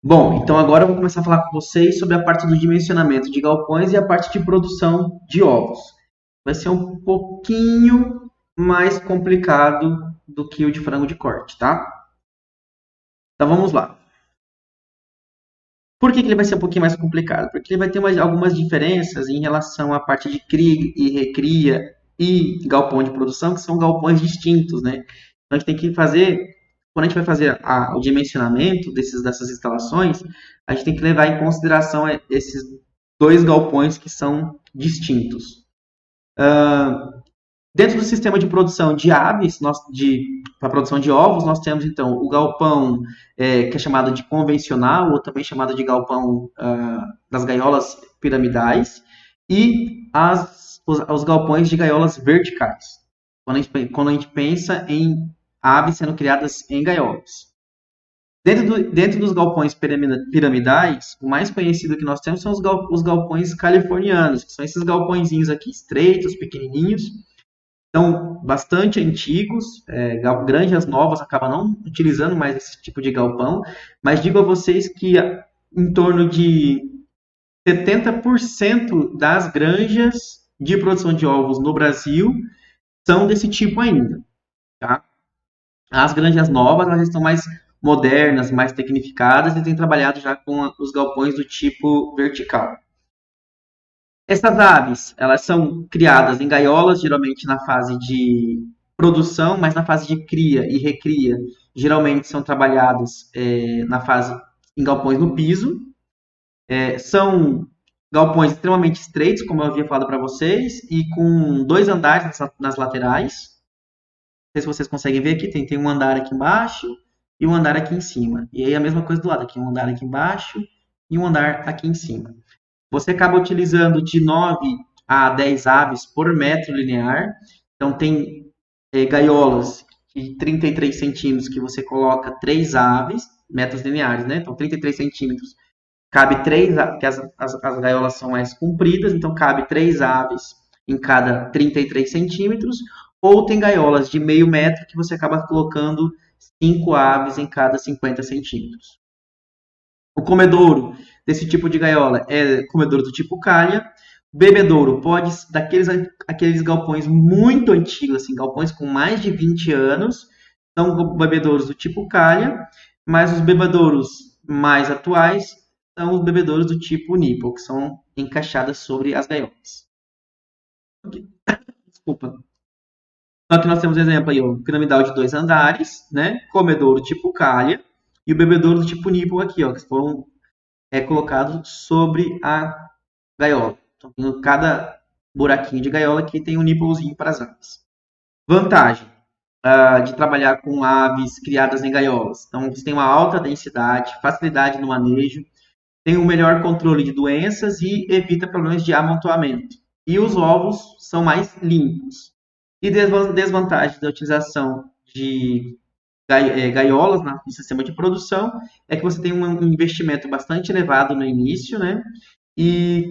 Bom, então agora eu vou começar a falar com vocês sobre a parte do dimensionamento de galpões e a parte de produção de ovos. Vai ser um pouquinho mais complicado do que o de frango de corte, tá? Então vamos lá. Por que ele vai ser um pouquinho mais complicado? Porque ele vai ter algumas diferenças em relação à parte de cria e recria e galpão de produção, que são galpões distintos, né? Então a gente tem que fazer, quando a gente vai fazer o dimensionamento dessas instalações, a gente tem que levar em consideração esses dois galpões que são distintos. Dentro do sistema de produção de aves, para produção de ovos, nós temos então o galpão que é chamado de convencional, ou também chamado de galpão das gaiolas piramidais, e os galpões de gaiolas verticais, quando a gente pensa em aves sendo criadas em gaiolas. Dentro dos galpões piramidais, o mais conhecido que nós temos são os galpões californianos, que são esses galpõezinhos aqui estreitos, pequenininhos, são bastante antigos, granjas novas acabam não utilizando mais esse tipo de galpão, mas digo a vocês que em torno de 70% das granjas de produção de ovos no Brasil são desse tipo ainda, tá? As granjas novas, elas estão mais modernas, mais tecnificadas e têm trabalhado já com os galpões do tipo vertical. Essas aves, elas são criadas em gaiolas, geralmente na fase de produção, mas na fase de cria e recria, geralmente são trabalhadas na fase em galpões no piso. São galpões extremamente estreitos, como eu havia falado para vocês, e com dois andares nas laterais. Não sei se vocês conseguem ver aqui, tem um andar aqui embaixo e um andar aqui em cima. E aí a mesma coisa do lado, aqui um andar aqui embaixo e um andar aqui em cima. Você acaba utilizando de 9 a 10 aves por metro linear. Então, tem gaiolas de 33 centímetros que você coloca 3 aves, metros lineares, né? Então, 33 centímetros, cabe 3, porque as gaiolas são mais compridas, então cabe 3 aves em cada 33 centímetros. Ou tem gaiolas de meio metro que você acaba colocando 5 aves em cada 50 centímetros. O comedouro desse tipo de gaiola é comedouro do tipo calha. Bebedouro pode aqueles galpões muito antigos, assim, galpões com mais de 20 anos, são bebedouros do tipo calha, mas os bebedouros mais atuais são os bebedouros do tipo nipple, que são encaixadas sobre as gaiolas. Desculpa. Então aqui nós temos um exemplo aí, o piramidal de 2 andares, né? Comedouro tipo calha e o bebedouro do tipo nipple aqui, ó, que foram colocado sobre a gaiola. Então, em cada buraquinho de gaiola aqui tem um nipplezinho para as aves. Vantagem de trabalhar com aves criadas em gaiolas. Então, você tem uma alta densidade, facilidade no manejo, tem um melhor controle de doenças e evita problemas de amontoamento. E os ovos são mais limpos. E desvantagem da utilização de gaiolas no sistema de produção é que você tem um investimento bastante elevado no início, né? E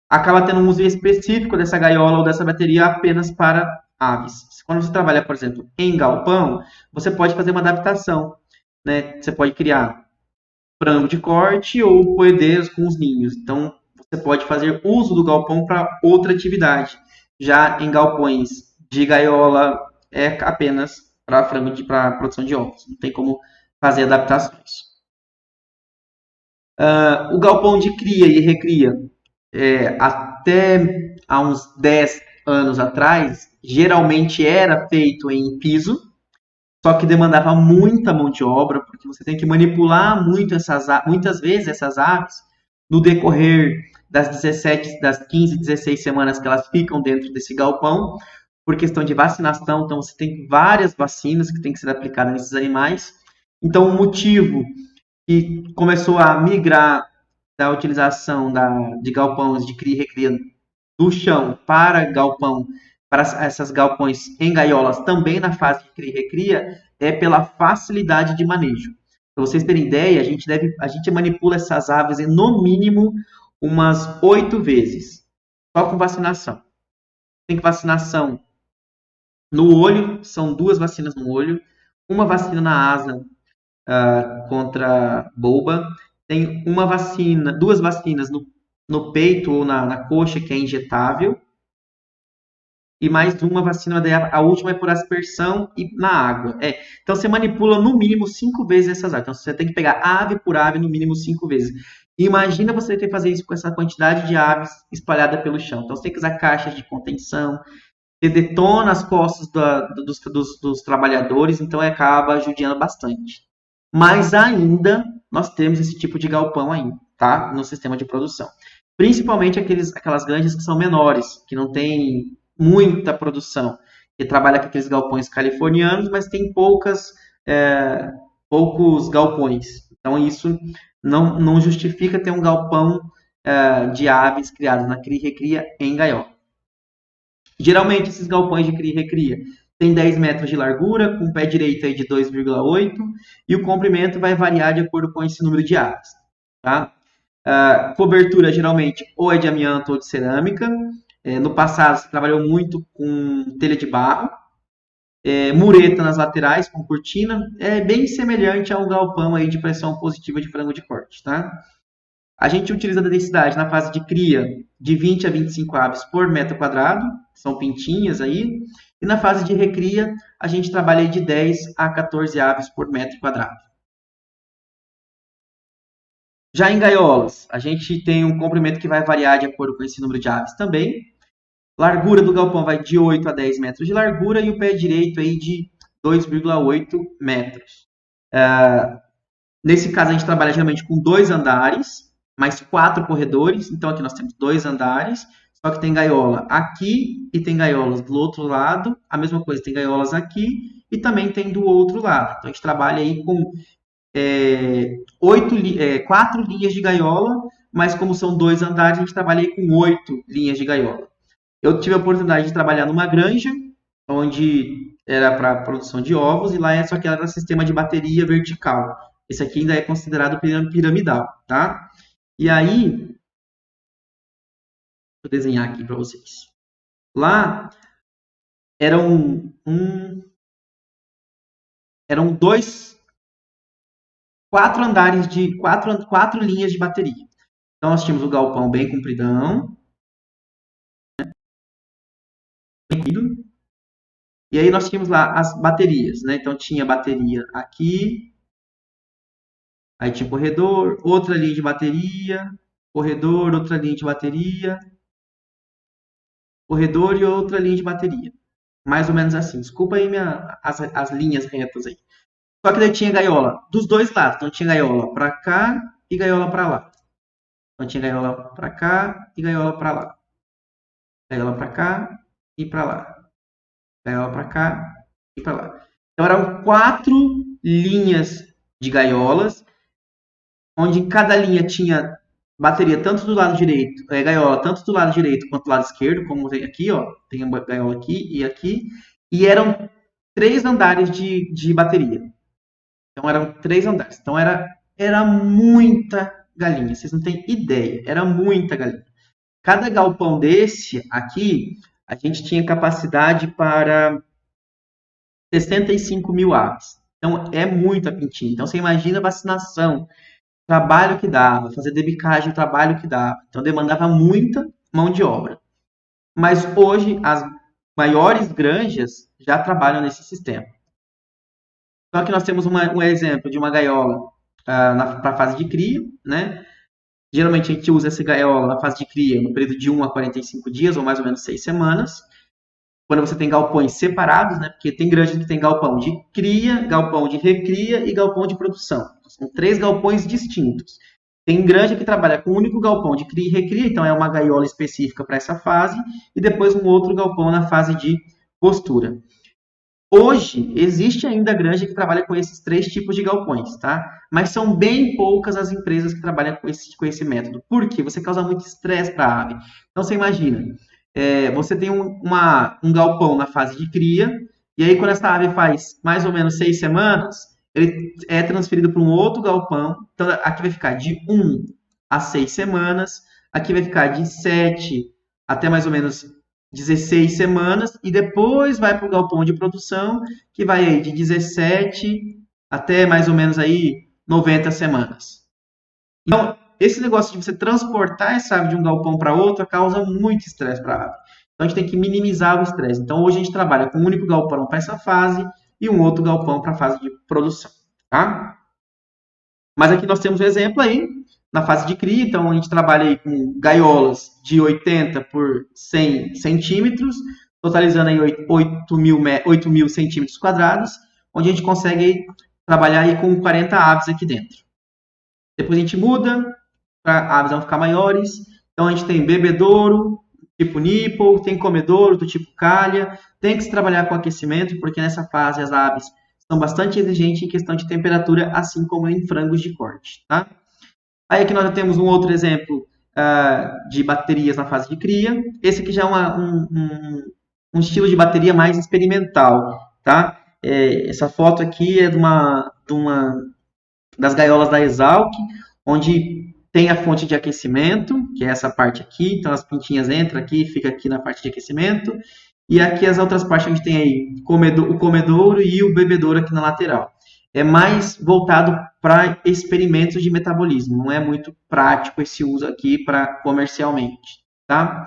acaba tendo um uso específico dessa gaiola ou dessa bateria apenas para aves. Quando você trabalha, por exemplo, em galpão, você pode fazer uma adaptação, né? Você pode criar frango de corte ou poedeiros com os ninhos. Então, você pode fazer uso do galpão para outra atividade. Já em galpões de gaiola, é apenas para produção de ovos. Não tem como fazer adaptações. O galpão de cria e recria, até há uns 10 anos atrás, geralmente era feito em piso, só que demandava muita mão de obra, porque você tem que manipular muitas vezes essas aves no decorrer das 15, 16 semanas que elas ficam dentro desse galpão, por questão de vacinação. Então, você tem várias vacinas que têm que ser aplicadas nesses animais. Então, o motivo que começou a migrar da utilização de galpões de cria e recria do chão para galpão, para essas galpões em gaiolas também na fase de cria e recria, é pela facilidade de manejo. Para vocês terem ideia, a gente manipula essas aves em no mínimo umas 8 vezes, só com vacinação. Tem vacinação no olho, são 2 vacinas no olho, uma vacina na asa contra boba. Tem uma vacina, duas vacinas no peito ou na coxa, que é injetável. E mais uma vacina, daí a última é por aspersão e na água. Então você manipula no mínimo 5 vezes essas aves. Então você tem que pegar ave por ave no mínimo 5 vezes. Imagina você ter que fazer isso com essa quantidade de aves espalhada pelo chão. Então você tem que usar caixas de contenção, você detona as costas dos trabalhadores, então acaba judiando bastante. Mas ainda nós temos esse tipo de galpão ainda, tá? No sistema de produção. Principalmente aquelas granjas que são menores, que não tem muita produção, que trabalha com aqueles galpões californianos, mas tem poucos galpões. Então isso não justifica ter um galpão de aves criadas na cria e recria em gaiola. Geralmente esses galpões de cria e recria têm 10 metros de largura, com o pé direito aí de 2,8 e o comprimento vai variar de acordo com esse número de aves. Tá? Cobertura geralmente ou é de amianto ou de cerâmica. No passado se trabalhou muito com telha de barro. Mureta nas laterais com cortina. É bem semelhante a um galpão aí de pressão positiva de frango de corte. Tá? A gente utiliza a densidade na fase de cria de 20 a 25 aves por metro quadrado, são pintinhas aí, e na fase de recria a gente trabalha de 10 a 14 aves por metro quadrado. Já em gaiolas, a gente tem um comprimento que vai variar de acordo com esse número de aves também. Largura do galpão vai de 8 a 10 metros de largura e o pé direito aí de 2,8 metros. Nesse caso, a gente trabalha geralmente com 2 andares, mais 4 corredores. Então, aqui nós temos 2 andares, só que tem gaiola aqui e tem gaiolas do outro lado. A mesma coisa, tem gaiolas aqui e também tem do outro lado. Então, a gente trabalha aí com 4 linhas de gaiola, mas como são 2 andares, a gente trabalha aí com 8 linhas de gaiola. Eu tive a oportunidade de trabalhar numa granja, onde era para produção de ovos, e lá só que era sistema de bateria vertical. Esse aqui ainda é considerado piramidal, tá? E aí, vou desenhar aqui para vocês. Lá eram quatro andares de quatro linhas de bateria. Então nós tínhamos o galpão bem compridão, e aí nós tínhamos lá as baterias, né? Então tinha bateria aqui, aí tinha corredor, outra linha de bateria, corredor, outra linha de bateria, corredor e outra linha de bateria. Mais ou menos assim. Desculpa aí as linhas retas aí. Só que daí tinha gaiola dos dois lados. Então tinha gaiola para cá e gaiola para lá. Então tinha gaiola para cá e gaiola para lá. Gaiola para cá e para lá. Gaiola para cá e para lá. Então eram 4 linhas de gaiolas, onde em cada linha tinha bateria tanto do lado direito, gaiola tanto do lado direito quanto do lado esquerdo, como tem aqui, ó, tem uma gaiola aqui, e eram 3 andares de bateria. Então eram 3 andares. Então era muita galinha, vocês não têm ideia, era muita galinha. Cada galpão desse aqui, a gente tinha capacidade para 65 mil aves. Então é muita pintinha. Então você imagina a vacinação, trabalho que dava, fazer debicagem, o trabalho que dava. Então demandava muita mão de obra. Mas hoje as maiores granjas já trabalham nesse sistema. Então aqui nós temos um exemplo de uma gaiola para a fase de cria, né? Geralmente a gente usa essa gaiola na fase de cria no período de 1 a 45 dias, ou mais ou menos 6 semanas. Quando você tem galpões separados, né? Porque tem granjas que tem galpão de cria, galpão de recria e galpão de produção. São 3 galpões distintos. Tem granja que trabalha com um único galpão de cria e recria, então é uma gaiola específica para essa fase, e depois um outro galpão na fase de postura. Hoje, existe ainda granja que trabalha com esses 3 tipos de galpões, tá? Mas são bem poucas as empresas que trabalham com esse método. Por quê? Você causa muito estresse para a ave. Então, você imagina, você tem um galpão na fase de cria, e aí quando essa ave faz mais ou menos 6 semanas, ele é transferido para um outro galpão. Então, aqui vai ficar de 1 a 6 semanas, aqui vai ficar de 7 até mais ou menos 16 semanas, e depois vai para o galpão de produção, que vai aí de 17 até mais ou menos aí 90 semanas. Então, esse negócio de você transportar essa ave de um galpão para outro causa muito estresse para a ave. Então, a gente tem que minimizar o estresse. Então, hoje a gente trabalha com um único galpão para essa fase e um outro galpão para a fase de produção. Tá? Mas aqui nós temos um exemplo aí, na fase de cria. Então, a gente trabalha aí com gaiolas de 80 por 100 centímetros, totalizando aí 8 mil centímetros quadrados, onde a gente consegue trabalhar aí com 40 aves aqui dentro. Depois a gente muda para aves vão ficar maiores. Então a gente tem bebedouro, tipo nipple, tem comedouro do tipo calha. Tem que se trabalhar com aquecimento, porque nessa fase as aves são bastante exigentes em questão de temperatura, assim como em frangos de corte. Tá? Aí aqui nós já temos um outro exemplo de baterias na fase de cria. Esse aqui já é um estilo de bateria mais experimental. Tá? Essa foto aqui é de uma das gaiolas da Exalc, onde tem a fonte de aquecimento, que é essa parte aqui. Então as pintinhas entram aqui, fica aqui na parte de aquecimento. E aqui as outras partes a gente tem aí o comedouro e o bebedouro aqui na lateral. É mais voltado para experimentos de metabolismo, não é muito prático esse uso aqui para comercialmente, tá?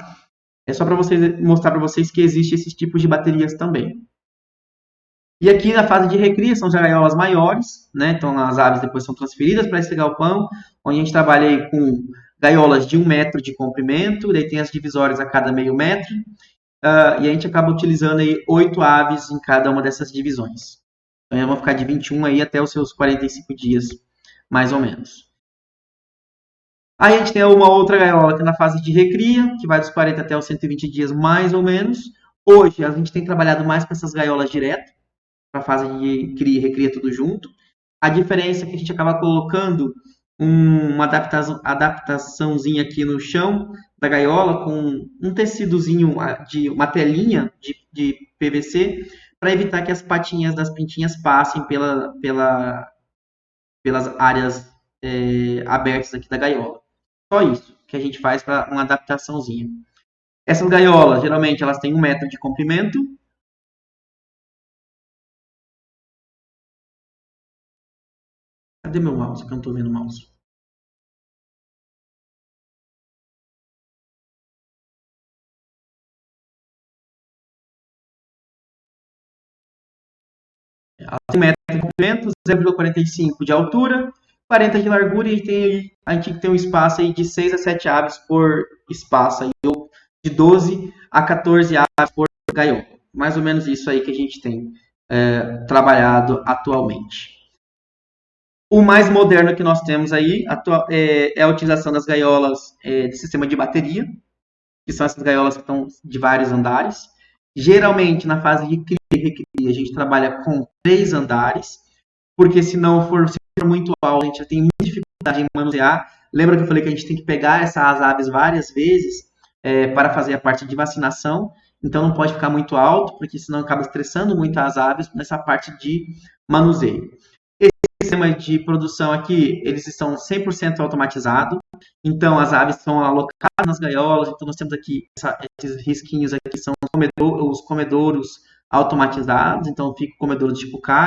É só para mostrar para vocês que existe esses tipos de baterias também. E aqui na fase de recria são já gaiolas maiores, né? Então as aves depois são transferidas para esse galpão, onde a gente trabalha aí com gaiolas de 1 metro de comprimento, daí tem as divisórias a cada meio metro, e a gente acaba utilizando aí 8 aves em cada uma dessas divisões. Então vão ficar de 21 aí até os seus 45 dias, mais ou menos. Aí a gente tem uma outra gaiola que é na fase de recria, que vai dos 40 até os 120 dias, mais ou menos. Hoje a gente tem trabalhado mais com essas gaiolas direto, para a fase de cria e recria tudo junto. A diferença é que a gente acaba colocando uma adaptaçãozinha aqui no chão da gaiola com um tecidozinho de uma telinha de PVC para evitar que as patinhas das pintinhas passem pelas áreas abertas aqui da gaiola. Só isso que a gente faz para uma adaptaçãozinha. Essas gaiolas, geralmente, elas têm 1 metro de comprimento. Cadê meu mouse? Que eu não estou vendo o mouse. Ela tem 1 metro de comprimento, 0,45 de altura, 40 de largura e a gente tem um espaço aí de 6 a 7 aves por espaço, aí, ou de 12 a 14 aves por gaiola. Mais ou menos isso aí que a gente tem trabalhado atualmente. O mais moderno que nós temos aí é a utilização das gaiolas de sistema de bateria, que são essas gaiolas que estão de vários andares. Geralmente, na fase de cria e recria, a gente trabalha com 3 andares, porque se for muito alto, a gente já tem muita dificuldade em manusear. Lembra que eu falei que a gente tem que pegar essas aves várias vezes para fazer a parte de vacinação? Então, não pode ficar muito alto, porque senão acaba estressando muito as aves nessa parte de manuseio. Sistema de produção aqui, eles estão 100% automatizados, então as aves são alocadas nas gaiolas, então nós temos aqui esses risquinhos aqui, são os comedouros automatizados, então fica o comedouro tipo calha,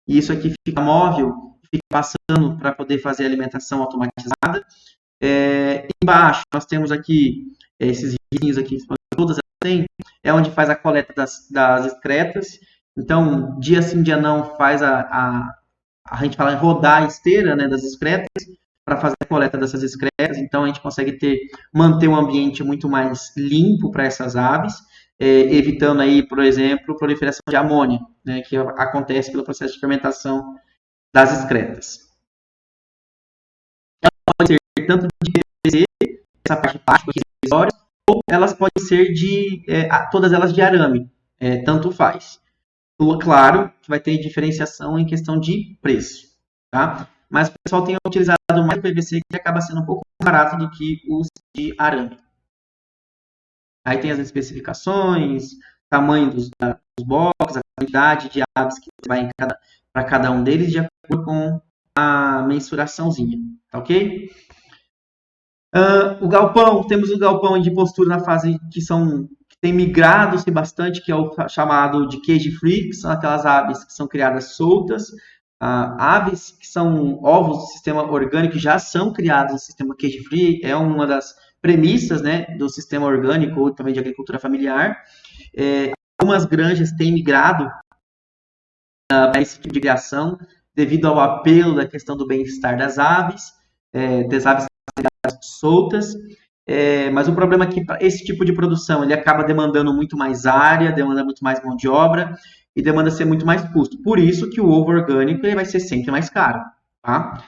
e isso aqui fica móvel, fica passando para poder fazer a alimentação automatizada. Embaixo nós temos aqui esses risquinhos aqui, todas elas têm, é onde faz a coleta das excretas, então dia sim, dia não, faz a gente fala em rodar a esteira, né, das excretas para fazer a coleta dessas excretas, então a gente consegue manter um ambiente muito mais limpo para essas aves, evitando aí, por exemplo, proliferação de amônia, né, que acontece pelo processo de fermentação das excretas. Ela pode ser tanto de PVC, essa parte de plástico aqui divisória, ou elas podem ser todas elas de arame, tanto faz. Claro que vai ter diferenciação em questão de preço, tá? Mas o pessoal tem utilizado mais PVC, que acaba sendo um pouco mais barato do que os de arame. Aí tem as especificações, tamanho dos boxes, a quantidade de aves que vai para cada um deles, de acordo com a mensuraçãozinha, tá ok? O galpão, temos o galpão de postura na fase que tem migrado-se bastante, que é o chamado de cage free, que são aquelas aves que são criadas soltas. Aves que são ovos do sistema orgânico já são criados no sistema cage-free, é uma das premissas, né, do sistema orgânico ou também de agricultura familiar. Algumas granjas têm migrado para esse tipo de criação devido ao apelo da questão do bem-estar das aves soltas. Mas o problema é que esse tipo de produção ele acaba demandando muito mais área, demanda muito mais mão de obra e demanda ser muito mais custo. Por isso que o ovo orgânico ele vai ser sempre mais caro. Tá?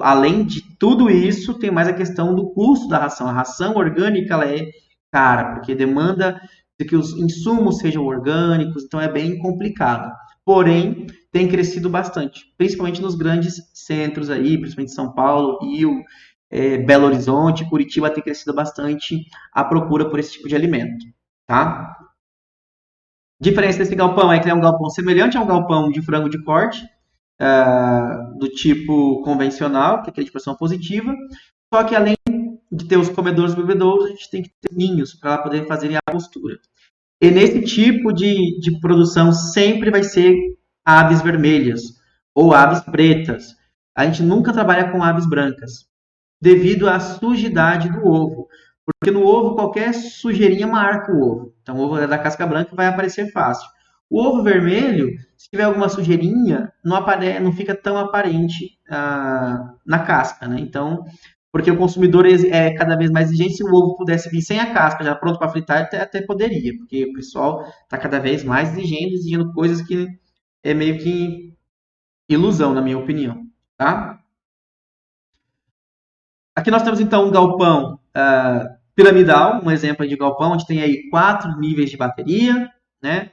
Além de tudo isso, tem mais a questão do custo da ração. A ração orgânica ela é cara, porque demanda de que os insumos sejam orgânicos, então é bem complicado. Porém, tem crescido bastante, principalmente nos grandes centros aí, principalmente São Paulo, Rio, Belo Horizonte, Curitiba tem crescido bastante a procura por esse tipo de alimento, tá? Diferença desse galpão é que ele é um galpão semelhante a um galpão de frango de corte, do tipo convencional, que é aquele de pressão positiva, só que além de ter os comedouros e bebedouros, a gente tem que ter ninhos para poder fazer a postura. E nesse tipo de produção sempre vai ser aves vermelhas ou aves pretas. A gente nunca trabalha com aves brancas, devido à sujidade do ovo. Porque no ovo, qualquer sujeirinha marca o ovo. Então, o ovo é da casca branca vai aparecer fácil. O ovo vermelho, se tiver alguma sujeirinha, não fica tão aparente na casca, né? Então, porque o consumidor é cada vez mais exigente, se o ovo pudesse vir sem a casca, já pronto para fritar, até poderia, porque o pessoal está cada vez mais exigindo coisas que é meio que ilusão, na minha opinião, tá? Aqui nós temos então um galpão piramidal, um exemplo de galpão, onde tem aí 4 níveis de bateria, né?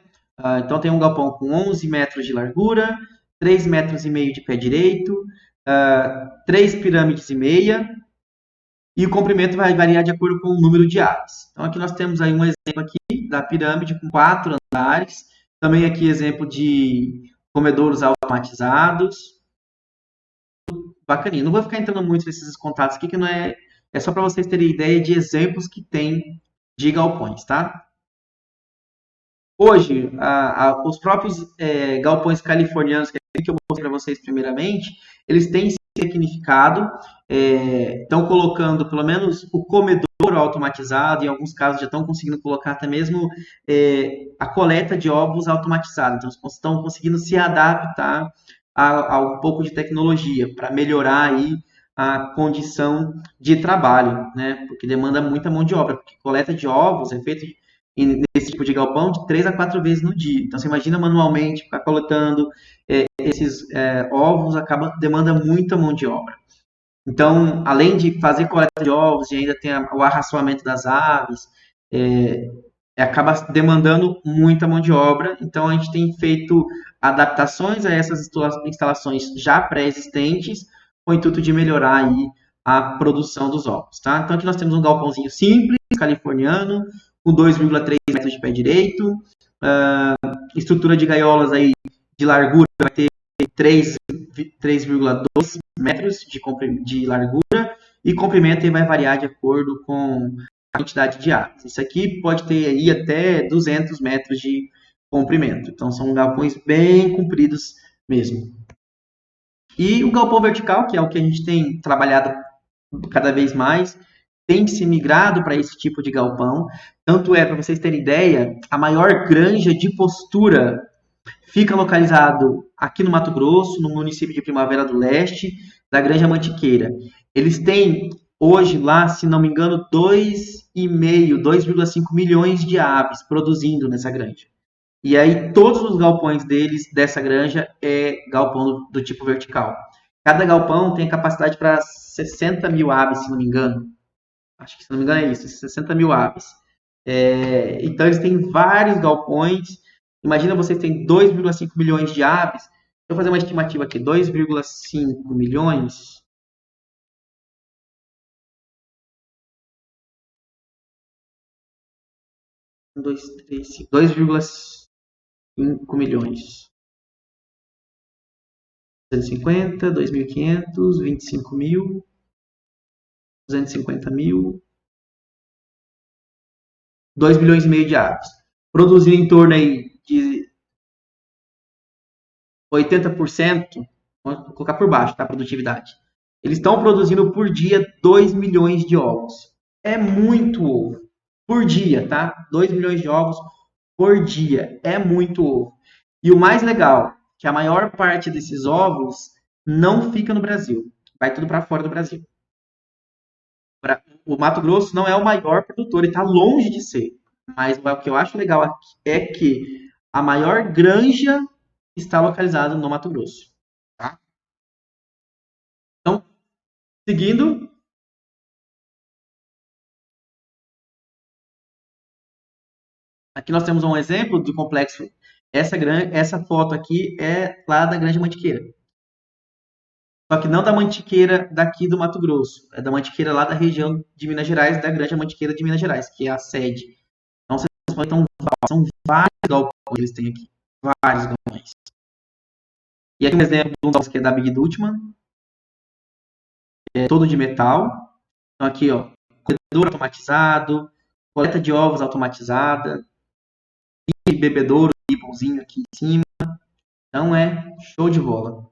Então tem um galpão com 11 metros de largura, 3 metros e meio de pé direito, 3 pirâmides e meia, e o comprimento vai variar de acordo com o número de aves. Então aqui nós temos aí um exemplo aqui da pirâmide com 4 andares, também aqui exemplo de comedouros automatizados, bacaninha. Não vou ficar entrando muito nesses contatos aqui, que não é só para vocês terem ideia de exemplos que tem de galpões, tá? Hoje, os próprios galpões californianos, que é o que eu mostrei para vocês primeiramente, eles têm se tecnificado, estão colocando pelo menos o comedor automatizado, em alguns casos já estão conseguindo colocar até mesmo a coleta de ovos automatizada, então estão conseguindo se adaptar a um pouco de tecnologia para melhorar aí a condição de trabalho, né? Porque demanda muita mão de obra, porque coleta de ovos é feito nesse tipo de galpão de 3 a 4 vezes no dia. Então você imagina manualmente ficar coletando esses ovos, demanda muita mão de obra. Então, além de fazer coleta de ovos e ainda tem o arraçoamento das aves, acaba demandando muita mão de obra. Então, a gente tem feito adaptações a essas instalações já pré-existentes, com o intuito de melhorar aí a produção dos ovos. Tá? Então, aqui nós temos um galpãozinho simples, californiano, com 2,3 metros de pé direito, estrutura de gaiolas aí de largura vai ter 3,2 metros de largura e comprimento aí vai variar de acordo com a quantidade de aves. Isso aqui pode ter aí até 200 metros de comprimento. Então são galpões bem compridos mesmo. E o galpão vertical, que é o que a gente tem trabalhado cada vez mais, tem se migrado para esse tipo de galpão. Tanto é, para vocês terem ideia, a maior granja de postura fica localizado aqui no Mato Grosso, no município de Primavera do Leste, da Granja Mantiqueira. Eles têm hoje lá, se não me engano, 2,5 milhões de aves produzindo nessa granja. E aí todos os galpões dessa granja é galpão do tipo vertical. Cada galpão tem capacidade para 60 mil aves, se não me engano. Acho que se não me engano é isso, 60 mil aves. Então eles têm vários galpões. Imagina vocês têm 2,5 milhões de aves. Deixa eu fazer uma estimativa aqui. 2,5 milhões. 2,5 milhões. 250, 2.500, 25 mil, 250 mil, 2 milhões e meio de aves. Produzindo em torno aí de 80%, vou colocar por baixo, tá? Produtividade. Eles estão produzindo por dia 2 milhões de ovos. É muito ovo. Por dia, tá? 2 milhões de ovos por dia. É muito ovo. E o mais legal, que a maior parte desses ovos não fica no Brasil. Vai tudo para fora do Brasil. O Mato Grosso não é o maior produtor, ele está longe de ser. Mas o que eu acho legal aqui é que a maior granja está localizada no Mato Grosso. Tá? Então, seguindo, aqui nós temos um exemplo do complexo. Essa foto aqui é lá da Granja Mantiqueira. Só que não da Mantiqueira daqui do Mato Grosso. É da Mantiqueira lá da região de Minas Gerais, da Granja Mantiqueira de Minas Gerais, que é a sede. Então, são vários galpões que eles têm aqui. Vários galpões. E aqui um exemplo de um galpão que é da Big Dutman. É todo de metal. Então, aqui, ó, colhedor automatizado, coleta de ovos automatizada, e bebedouro, ribbonzinho aqui em cima. Então, é show de bola.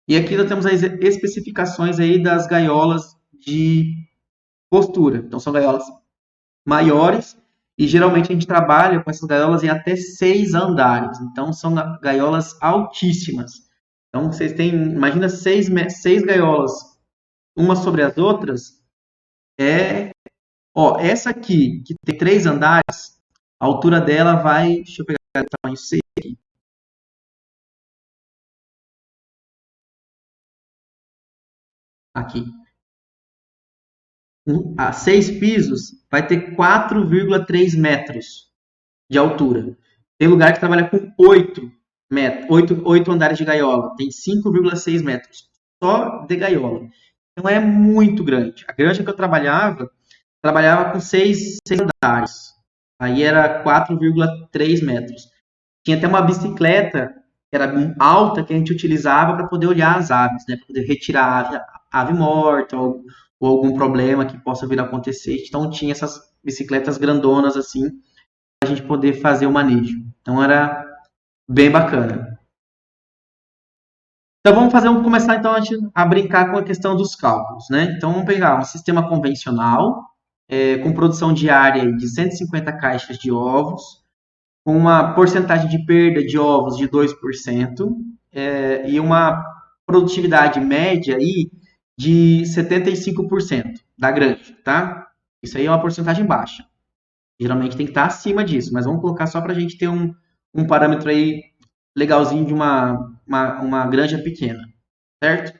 E aqui nós temos as especificações aí das gaiolas de postura. Então, são gaiolas maiores e geralmente a gente trabalha com essas gaiolas em até 6 andares. Então, são gaiolas altíssimas. Então, vocês têm, imagina 6 gaiolas, uma sobre as outras. Ó, essa aqui, que tem 3 andares, a altura dela vai, deixa eu pegar o tamanho 6 aqui. A 6 pisos vai ter 4,3 metros de altura. Tem lugar que trabalha com 8 metros, 8 andares de gaiola, tem 5,6 metros só de gaiola. Então é muito grande. A granja que eu trabalhava com 6 andares. Aí era 4,3 metros. Tinha até uma bicicleta que era alta que a gente utilizava para poder olhar as aves, né? Para poder retirar a ave morta ou algum problema que possa vir a acontecer. Então tinha essas bicicletas grandonas assim para a gente poder fazer o manejo. Então era bem bacana. Então vamos começar então a brincar com a questão dos cálculos, né? Então vamos pegar um sistema convencional com produção diária de 150 caixas de ovos, com uma porcentagem de perda de ovos de 2% e uma produtividade média aí de 75% da granja, tá? Isso aí é uma porcentagem baixa. Geralmente tem que estar acima disso, mas vamos colocar só para a gente ter um parâmetro aí legalzinho de uma granja pequena, certo?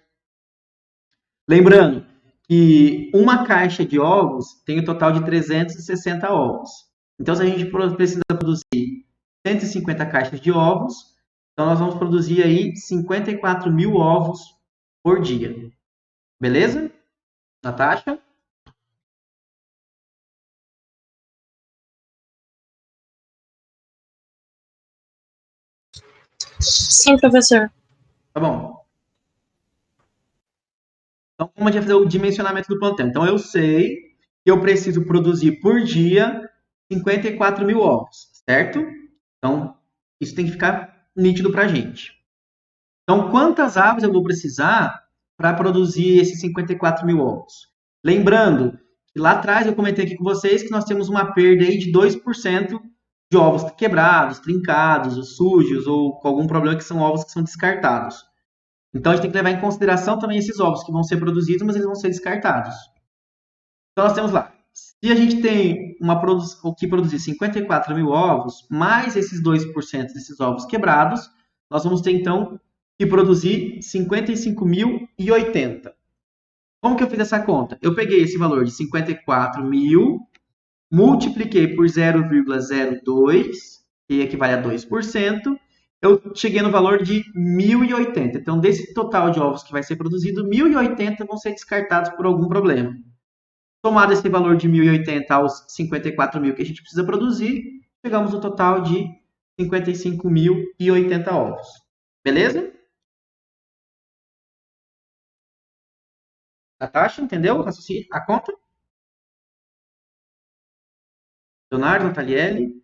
Lembrando que uma caixa de ovos tem um total de 360 ovos. Então, se a gente precisa produzir 150 caixas de ovos, então nós vamos produzir aí 54 mil ovos por dia. Beleza? Natasha? Sim, professor. Tá bom. Então, como a gente vai fazer o dimensionamento do plantel? Então, eu sei que eu preciso produzir por dia 54 mil ovos, certo? Então, isso tem que ficar nítido para a gente. Então, quantas aves eu vou precisar para produzir esses 54 mil ovos? Lembrando que lá atrás eu comentei aqui com vocês que nós temos uma perda aí de 2% de ovos quebrados, trincados, ou sujos, ou com algum problema que são ovos que são descartados. Então, a gente tem que levar em consideração também esses ovos que vão ser produzidos, mas eles vão ser descartados. Então, nós temos lá. Se a gente tem o que produzir 54 mil ovos, mais esses 2% desses ovos quebrados, nós vamos ter, então, que produzir 55.080. Como que eu fiz essa conta? Eu peguei esse valor de 54 mil, multipliquei por 0,02, que equivale a 2%, eu cheguei no valor de 1.080. Então, desse total de ovos que vai ser produzido, 1.080 vão ser descartados por algum problema. Somado esse valor de 1.080 aos 54 mil que a gente precisa produzir, chegamos no total de 55.080 ovos. Beleza? A taxa, entendeu? O raciocínio, a conta? Leonardo, Nataliele?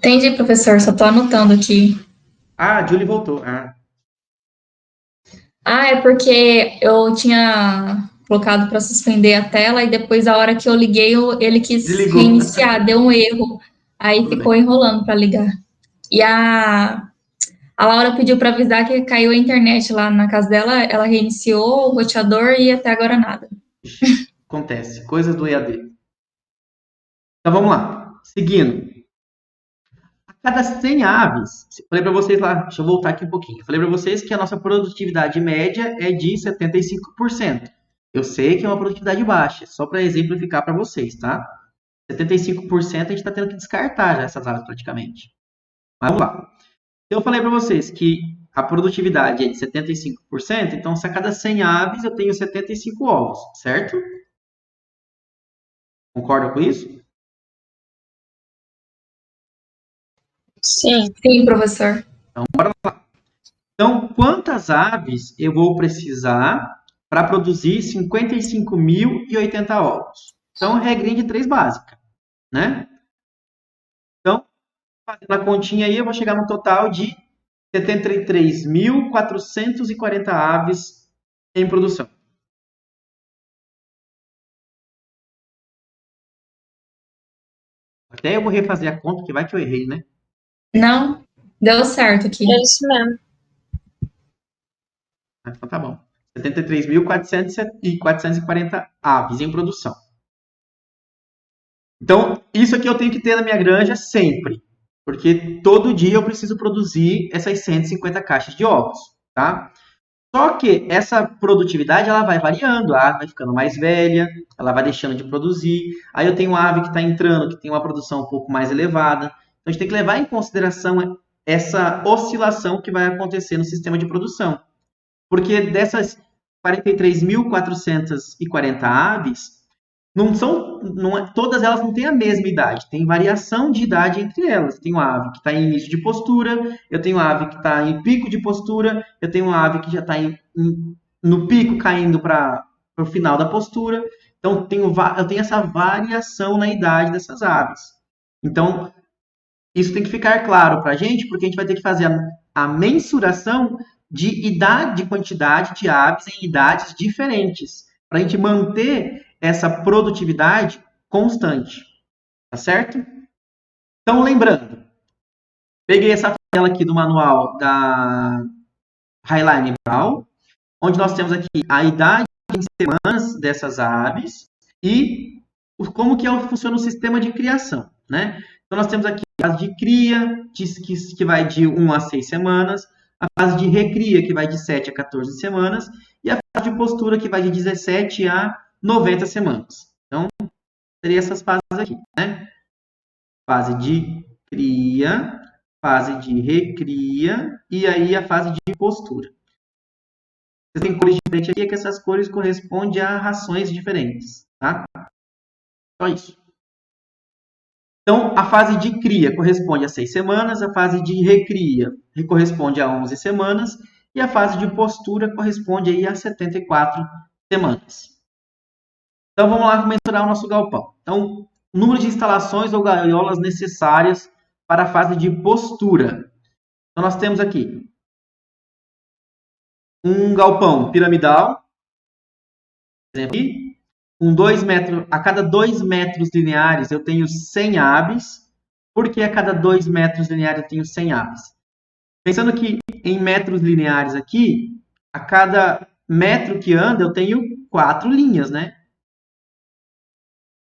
Entendi, professor. Só tô anotando aqui. Ah, a Julie voltou. Ah, é porque eu tinha colocado para suspender a tela e depois, a hora que eu liguei, ele quis Desligou. reiniciar, deu um erro. Aí Tudo ficou bem. enrolando para ligar. E a Laura pediu para avisar que caiu a internet lá na casa dela. Ela reiniciou o roteador e até agora nada. Ixi, acontece. Coisas do EAD. Então vamos lá. Seguindo. A cada 100 aves, falei para vocês lá, deixa eu voltar aqui um pouquinho. Falei para vocês que a nossa produtividade média é de 75%. Eu sei que é uma produtividade baixa, só para exemplificar para vocês, tá? 75% a gente está tendo que descartar já essas aves praticamente. Mas vamos lá. Eu falei para vocês que a produtividade é de 75%, então se a cada 100 aves eu tenho 75 ovos, certo? Concorda com isso? Sim. Sim, professor. Então, quantas aves eu vou precisar para produzir 55.080 ovos? Então, regrinha de 3 básica, né? Então, fazendo a continha aí, eu vou chegar no total de 73.440 aves em produção. Até eu vou refazer a conta, que vai que eu errei, né? Não, deu certo aqui. É isso mesmo. Então tá bom. 73.440 aves em produção. Então, isso aqui eu tenho que ter na minha granja sempre. Porque todo dia eu preciso produzir essas 150 caixas de ovos, tá? Só que essa produtividade ela vai variando, a ave vai ficando mais velha, ela vai deixando de produzir. Aí eu tenho uma ave que está entrando, que tem uma produção um pouco mais elevada. Então a gente tem que levar em consideração essa oscilação que vai acontecer no sistema de produção. Porque dessas 43.440 aves, todas elas não têm a mesma idade, tem variação de idade entre elas. Tem uma ave que está em início de postura, eu tenho uma ave que está em pico de postura, eu tenho uma ave que já está no pico caindo para o final da postura. Então eu tenho essa variação na idade dessas aves. Então, isso tem que ficar claro para a gente, porque a gente vai ter que fazer a mensuração de idade, de quantidade de aves em idades diferentes, para a gente manter essa produtividade constante, tá certo? Então, lembrando, peguei essa tela aqui do manual da Highline Brown, onde nós temos aqui a idade em semanas dessas aves e como que funciona o sistema de criação, né? Então, nós temos aqui a fase de cria, que vai de 1 a 6 semanas, a fase de recria, que vai de 7 a 14 semanas, e a fase de postura, que vai de 17 a 90 semanas. Então, seria essas fases aqui, né? Fase de cria, fase de recria, e aí a fase de postura. Você tem cores diferentes aqui, é que essas cores correspondem a rações diferentes, tá? Só isso. Então, a fase de cria corresponde a 6 semanas, a fase de recria corresponde a 11 semanas, e a fase de postura corresponde aí a 74 semanas. Então, vamos lá mensurar o nosso galpão. Então, número de instalações ou gaiolas necessárias para a fase de postura. Então, nós temos aqui um galpão piramidal, por exemplo, aqui, com 2 metros, a cada 2 metros lineares eu tenho 100 aves. Por que a cada 2 metros lineares eu tenho 100 aves? Pensando que em metros lineares aqui, a cada metro que anda eu tenho 4 linhas, né?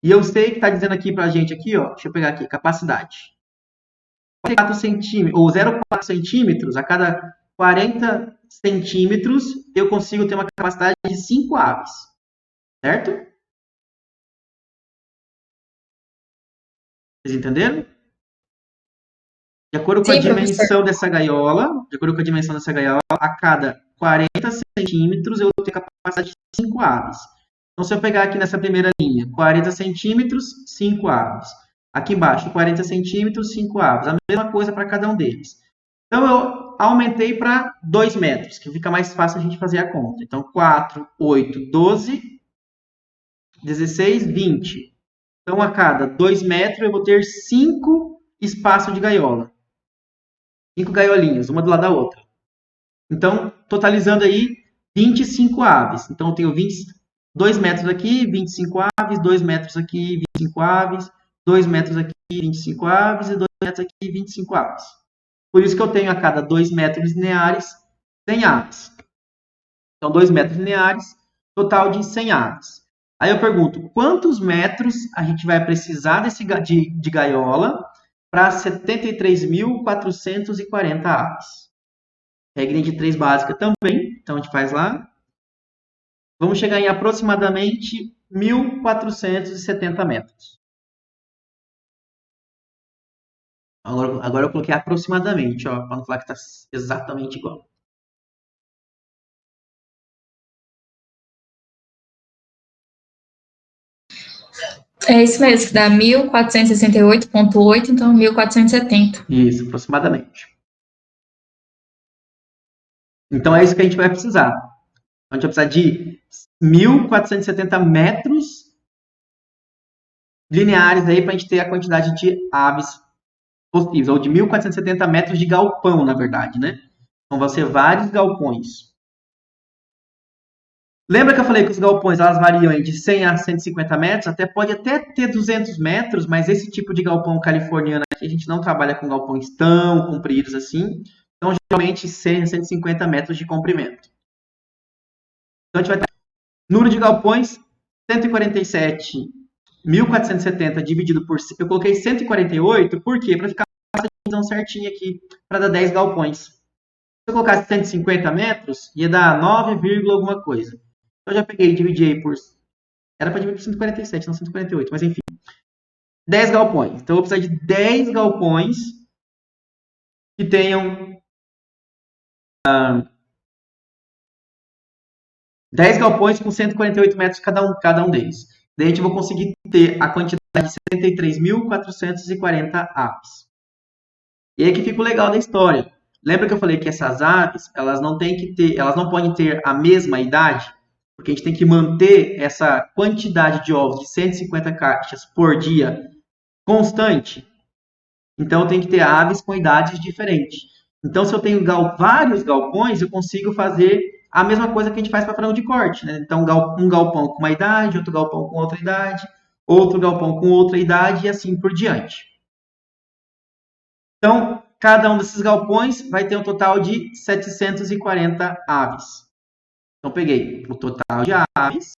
E eu sei que está dizendo aqui para a gente, aqui, ó, deixa eu pegar aqui, capacidade. 4 centímetros, ou 0,4 centímetros, a cada 40 centímetros eu consigo ter uma capacidade de 5 aves, certo? Vocês entenderam? De acordo com a Sim, professor. dimensão dessa gaiola, a cada 40 centímetros eu tenho capacidade de 5 aves. Então, se eu pegar aqui nessa primeira linha, 40 centímetros, 5 aves. Aqui embaixo, 40 centímetros, 5 aves. A mesma coisa para cada um deles. Então, eu aumentei para 2 metros, que fica mais fácil a gente fazer a conta. Então, 4, 8, 12, 16, 20. Então, a cada 2 metros eu vou ter 5 espaço de gaiola. 5 gaiolinhas, uma do lado da outra. Então, totalizando aí 25 aves. Então, eu tenho 2 metros aqui, 25 aves, 2 metros aqui, 25 aves, 2 metros aqui, 25 aves e 2 metros aqui, 25 aves. Por isso que eu tenho a cada 2 metros lineares 100 aves. Então, 2 metros lineares, total de 100 aves. Aí eu pergunto, quantos metros a gente vai precisar de gaiola para 73.440 aves? Regrinha de 3 básica também, então a gente faz lá. Vamos chegar em aproximadamente 1.470 metros. Agora eu coloquei aproximadamente, ó, para não falar que está exatamente igual. É isso mesmo, que dá 1.468,8, então 1.470. Isso, aproximadamente. Então é isso que a gente vai precisar. A gente vai precisar de 1.470 metros lineares aí para a gente ter a quantidade de aves possíveis, ou de 1.470 metros de galpão, na verdade, né? Então vão ser vários galpões. Lembra que eu falei que os galpões elas variam de 100 a 150 metros? Pode até ter 200 metros, mas esse tipo de galpão californiano aqui, a gente não trabalha com galpões tão compridos assim. Então, geralmente, 100 a 150 metros de comprimento. Então, a gente vai ter número de galpões, 147.470 dividido por... Eu coloquei 148, por quê? Para ficar a divisão certinha aqui, para dar 10 galpões. Se eu colocasse 150 metros, ia dar 9, alguma coisa. Eu já peguei e dividi aí por... Era para dividir por 147, não 148, mas enfim. 10 galpões. Então, eu vou precisar de 10 galpões que tenham... 10 galpões com 148 metros cada um deles. Daí a gente vai conseguir ter a quantidade de 73.440 aves. E aí que fica o legal da história. Lembra que eu falei que essas aves, elas não podem ter a mesma idade? Porque a gente tem que manter essa quantidade de ovos de 150 caixas por dia constante. Então, eu tenho que ter aves com idades diferentes. Então, se eu tenho vários galpões, eu consigo fazer a mesma coisa que a gente faz para frango de corte. Né? Então, um galpão com uma idade, outro galpão com outra idade, outro galpão com outra idade e assim por diante. Então, cada um desses galpões vai ter um total de 740 aves. Então, peguei o total de aves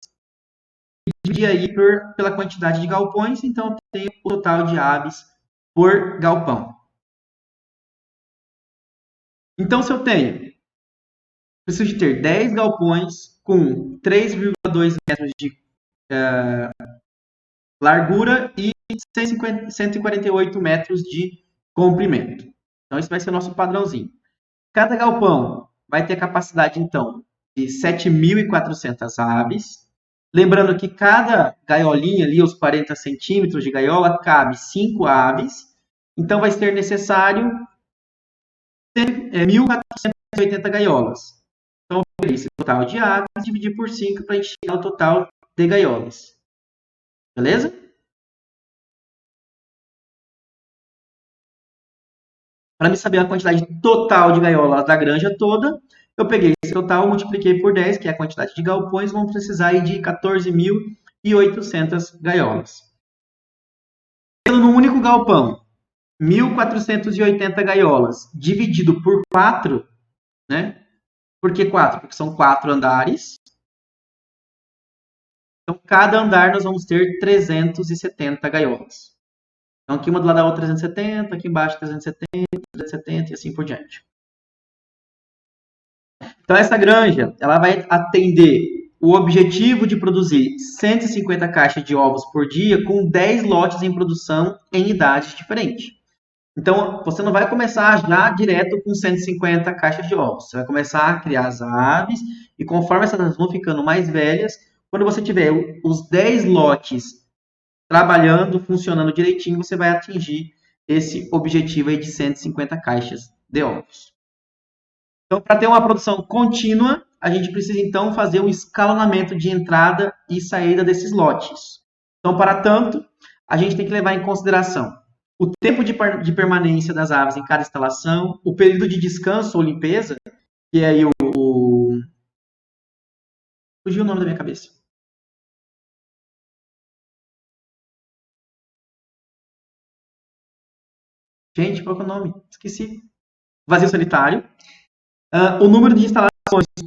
e dividi aí pela quantidade de galpões. Então, eu tenho o total de aves por galpão. Então, se eu preciso de ter 10 galpões com 3,2 metros de largura e 148 metros de comprimento. Então, esse vai ser o nosso padrãozinho. Cada galpão vai ter capacidade, então, de 7.400 aves. Lembrando que cada gaiolinha ali, os 40 centímetros de gaiola, cabe 5 aves. Então, vai ser necessário 1.480 gaiolas. Então, eu peguei esse total de aves e dividi por 5 para a gente chegar ao total de gaiolas. Beleza? Para me saber a quantidade total de gaiolas da granja toda, eu peguei esse total, multipliquei por 10, que é a quantidade de galpões, vamos precisar aí de 14.800 gaiolas. Tendo no único galpão 1.480 gaiolas dividido por 4, né? Por que 4? Porque são 4 andares. Então, cada andar nós vamos ter 370 gaiolas. Então, aqui uma do lado da outra 370, aqui embaixo 370 e assim por diante. Então, essa granja ela vai atender o objetivo de produzir 150 caixas de ovos por dia com 10 lotes em produção em idades diferentes. Então, você não vai começar já direto com 150 caixas de ovos. Você vai começar a criar as aves e conforme essas vão ficando mais velhas, quando você tiver os 10 lotes trabalhando, funcionando direitinho, você vai atingir esse objetivo aí de 150 caixas de ovos. Então, para ter uma produção contínua, a gente precisa então fazer um escalonamento de entrada e saída desses lotes. Então, para tanto, a gente tem que levar em consideração o tempo de permanência das aves em cada instalação, o período de descanso ou limpeza, que é aí fugiu o nome da minha cabeça. Gente, qual que é o nome? Esqueci. Vazio sanitário. O número de instalações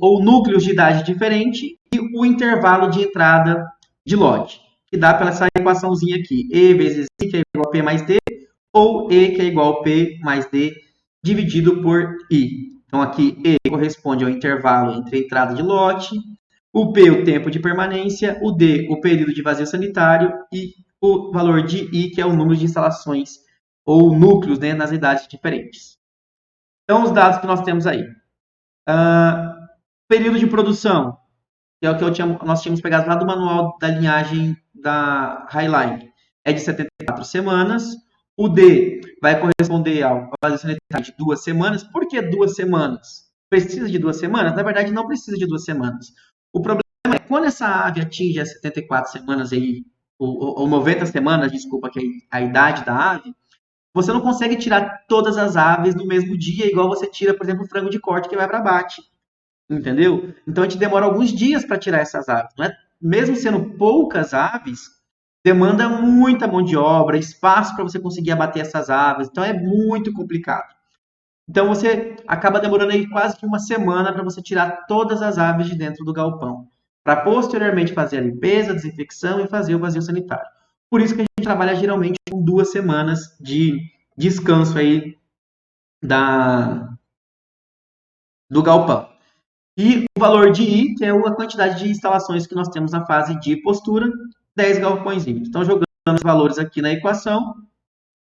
ou núcleos de idade diferente e o intervalo de entrada de lote, que dá pela essa equaçãozinha aqui. E vezes I, que é igual a P mais D, ou E, que é igual a P mais D, dividido por I. Então, aqui, E corresponde ao intervalo entre a entrada de lote, o P, o tempo de permanência, o D, o período de vazio sanitário e o valor de I, que é o número de instalações ou núcleos, né, nas idades diferentes. Então, os dados que nós temos aí. Período de produção, que é o que nós tínhamos pegado lá do manual da linhagem da Highline, é de 74 semanas. O D vai corresponder ao vazio sanitário de 2 semanas. Por que 2 semanas? Precisa de 2 semanas? Na verdade, não precisa de 2 semanas. O problema é quando essa ave atinge as 74 semanas aí, ou 90 semanas, desculpa, que é a idade da ave, você não consegue tirar todas as aves no mesmo dia, igual você tira, por exemplo, o frango de corte que vai para abate. Entendeu? Então a gente demora alguns dias para tirar essas aves. Não é? Mesmo sendo poucas aves, demanda muita mão de obra, espaço para você conseguir abater essas aves. Então é muito complicado. Então você acaba demorando aí quase que uma semana para você tirar todas as aves de dentro do galpão, para posteriormente fazer a limpeza, a desinfecção e fazer o vazio sanitário. Por isso que a gente trabalha geralmente com 2 semanas de descanso aí do galpão. E o valor de I, que é a quantidade de instalações que nós temos na fase de postura, 10 galpõezinhos. Então, jogando os valores aqui na equação,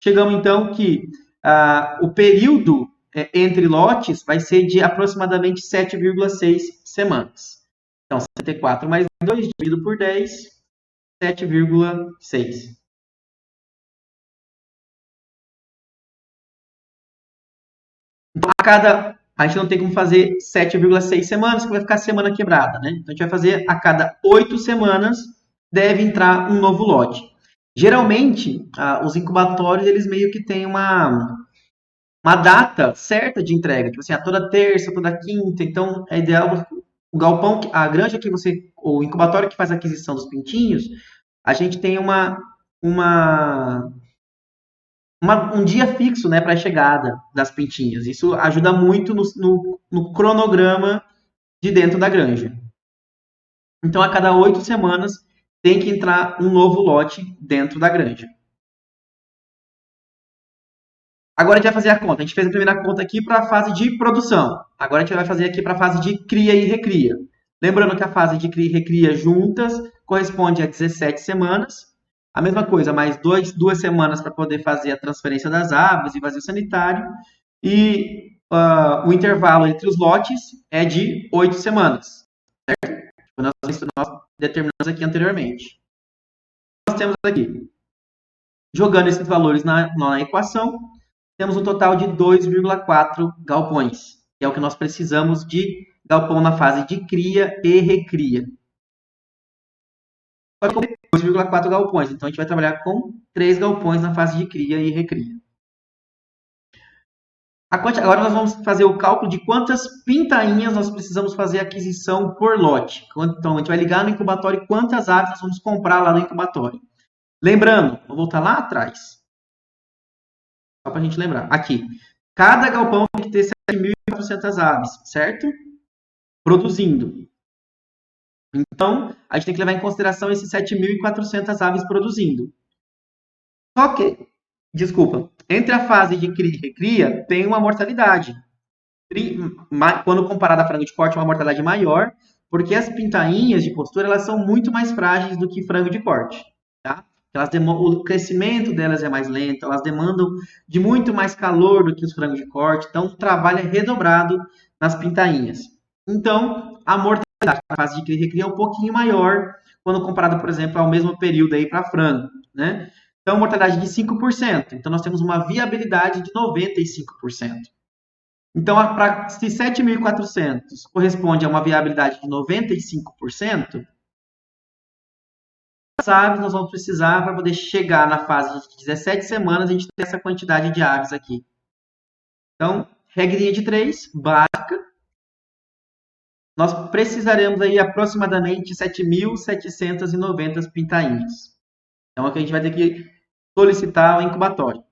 chegamos então que o período entre lotes vai ser de aproximadamente 7,6 semanas. Então, 74 mais 2 dividido por 10, 7,6. Então, a gente não tem como fazer 7,6 semanas, que vai ficar semana quebrada, né? Então, a gente vai fazer a cada 8 semanas, deve entrar um novo lote. Geralmente, os incubatórios, eles meio que têm uma data certa de entrega, tipo assim, toda terça, toda quinta, então é ideal o galpão, a granja que você, o incubatório que faz a aquisição dos pintinhos, a gente tem um dia fixo, né, para a chegada das pintinhas. Isso ajuda muito no cronograma de dentro da granja. Então, a cada 8 semanas tem que entrar um novo lote dentro da granja. Agora a gente vai fazer a conta. A gente fez a primeira conta aqui para a fase de produção. Agora a gente vai fazer aqui para a fase de cria e recria. Lembrando que a fase de cria e recria juntas corresponde a 17 semanas. A mesma coisa, mais 2 semanas para poder fazer a transferência das aves e vazio sanitário. E o intervalo entre os lotes é de 8 semanas. Certo? Nós determinamos aqui anteriormente. Nós temos aqui, jogando esses valores na equação, temos um total de 2,4 galpões, que é o que nós precisamos de galpão na fase de cria e recria. 2,4 galpões, então a gente vai trabalhar com 3 galpões na fase de cria e recria. Agora nós vamos fazer o cálculo de quantas pintainhas nós precisamos fazer aquisição por lote. Então a gente vai ligar no incubatório quantas aves nós vamos comprar lá no incubatório. Lembrando, vou voltar lá atrás. Só para a gente lembrar. Aqui. Cada galpão tem que ter 7.400 aves, certo? Produzindo. Então, a gente tem que levar em consideração esses 7.400 aves produzindo. Só que, desculpa, entre a fase de cria e recria, tem uma mortalidade. Quando comparada a frango de corte, é uma mortalidade maior, porque as pintainhas de postura elas são muito mais frágeis do que frango de corte. Tá? O crescimento delas é mais lento, elas demandam de muito mais calor do que os frangos de corte, então o trabalho é redobrado nas pintainhas. Então, a mortalidade na fase de cria e recria é um pouquinho maior quando comparado, por exemplo, ao mesmo período aí para frango, né? Então, mortalidade de 5%. Então, nós temos uma viabilidade de 95%. Então, se 7.400 corresponde a uma viabilidade de 95%, aves nós vamos precisar para poder chegar na fase de 17 semanas a gente ter essa quantidade de aves aqui? Então, regrinha de 3, básica. Nós precisaremos aí aproximadamente 7.790 pintainhas. Então, aqui a gente vai ter que solicitar o incubatório.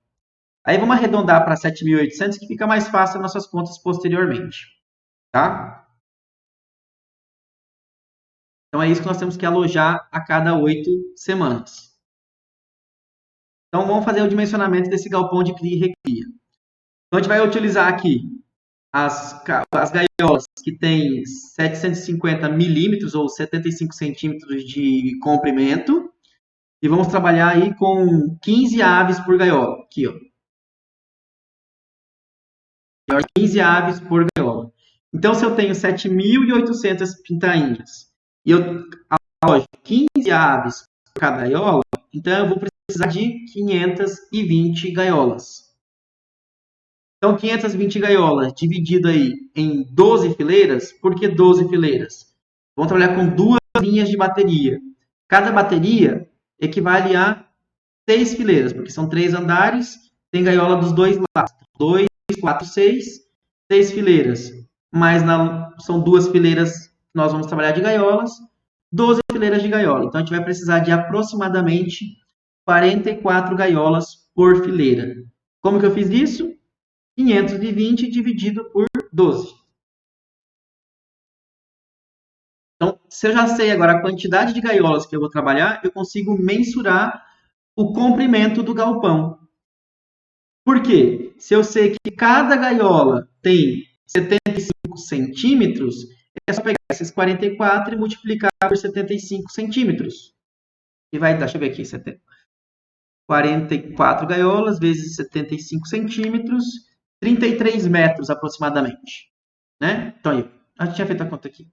Aí vamos arredondar para 7.800, que fica mais fácil as nossas contas posteriormente. Tá? Então, é isso que nós temos que alojar a cada 8 semanas. Então, vamos fazer o dimensionamento desse galpão de cria e recria. Então, a gente vai utilizar aqui as gaiolas que têm 750 milímetros ou 75 centímetros de comprimento. E vamos trabalhar aí com 15 aves por gaiola. Aqui, ó. 15 aves por gaiola. Então, se eu tenho 7.800 pintainhas e eu alojo 15 aves por cada gaiola, então eu vou precisar de 520 gaiolas. Então, 520 gaiolas dividido aí em 12 fileiras. Por que 12 fileiras? Vamos trabalhar com 2 linhas de bateria. Cada bateria equivale a 6 fileiras, porque são 3 andares, tem gaiola dos 2 lados. 2, 4, 6, 6 fileiras. Mas são 2 fileiras que nós vamos trabalhar de gaiolas, 12 fileiras de gaiola. Então, a gente vai precisar de aproximadamente 44 gaiolas por fileira. Como que eu fiz isso? 520 dividido por 12. Então, se eu já sei agora a quantidade de gaiolas que eu vou trabalhar, eu consigo mensurar o comprimento do galpão. Por quê? Se eu sei que cada gaiola tem 75 centímetros, é só pegar esses 44 e multiplicar por 75 centímetros. E vai dar, deixa eu ver aqui, 44 gaiolas vezes 75 centímetros, 33 metros aproximadamente. Né? Então, aí, a gente tinha feito a conta aqui.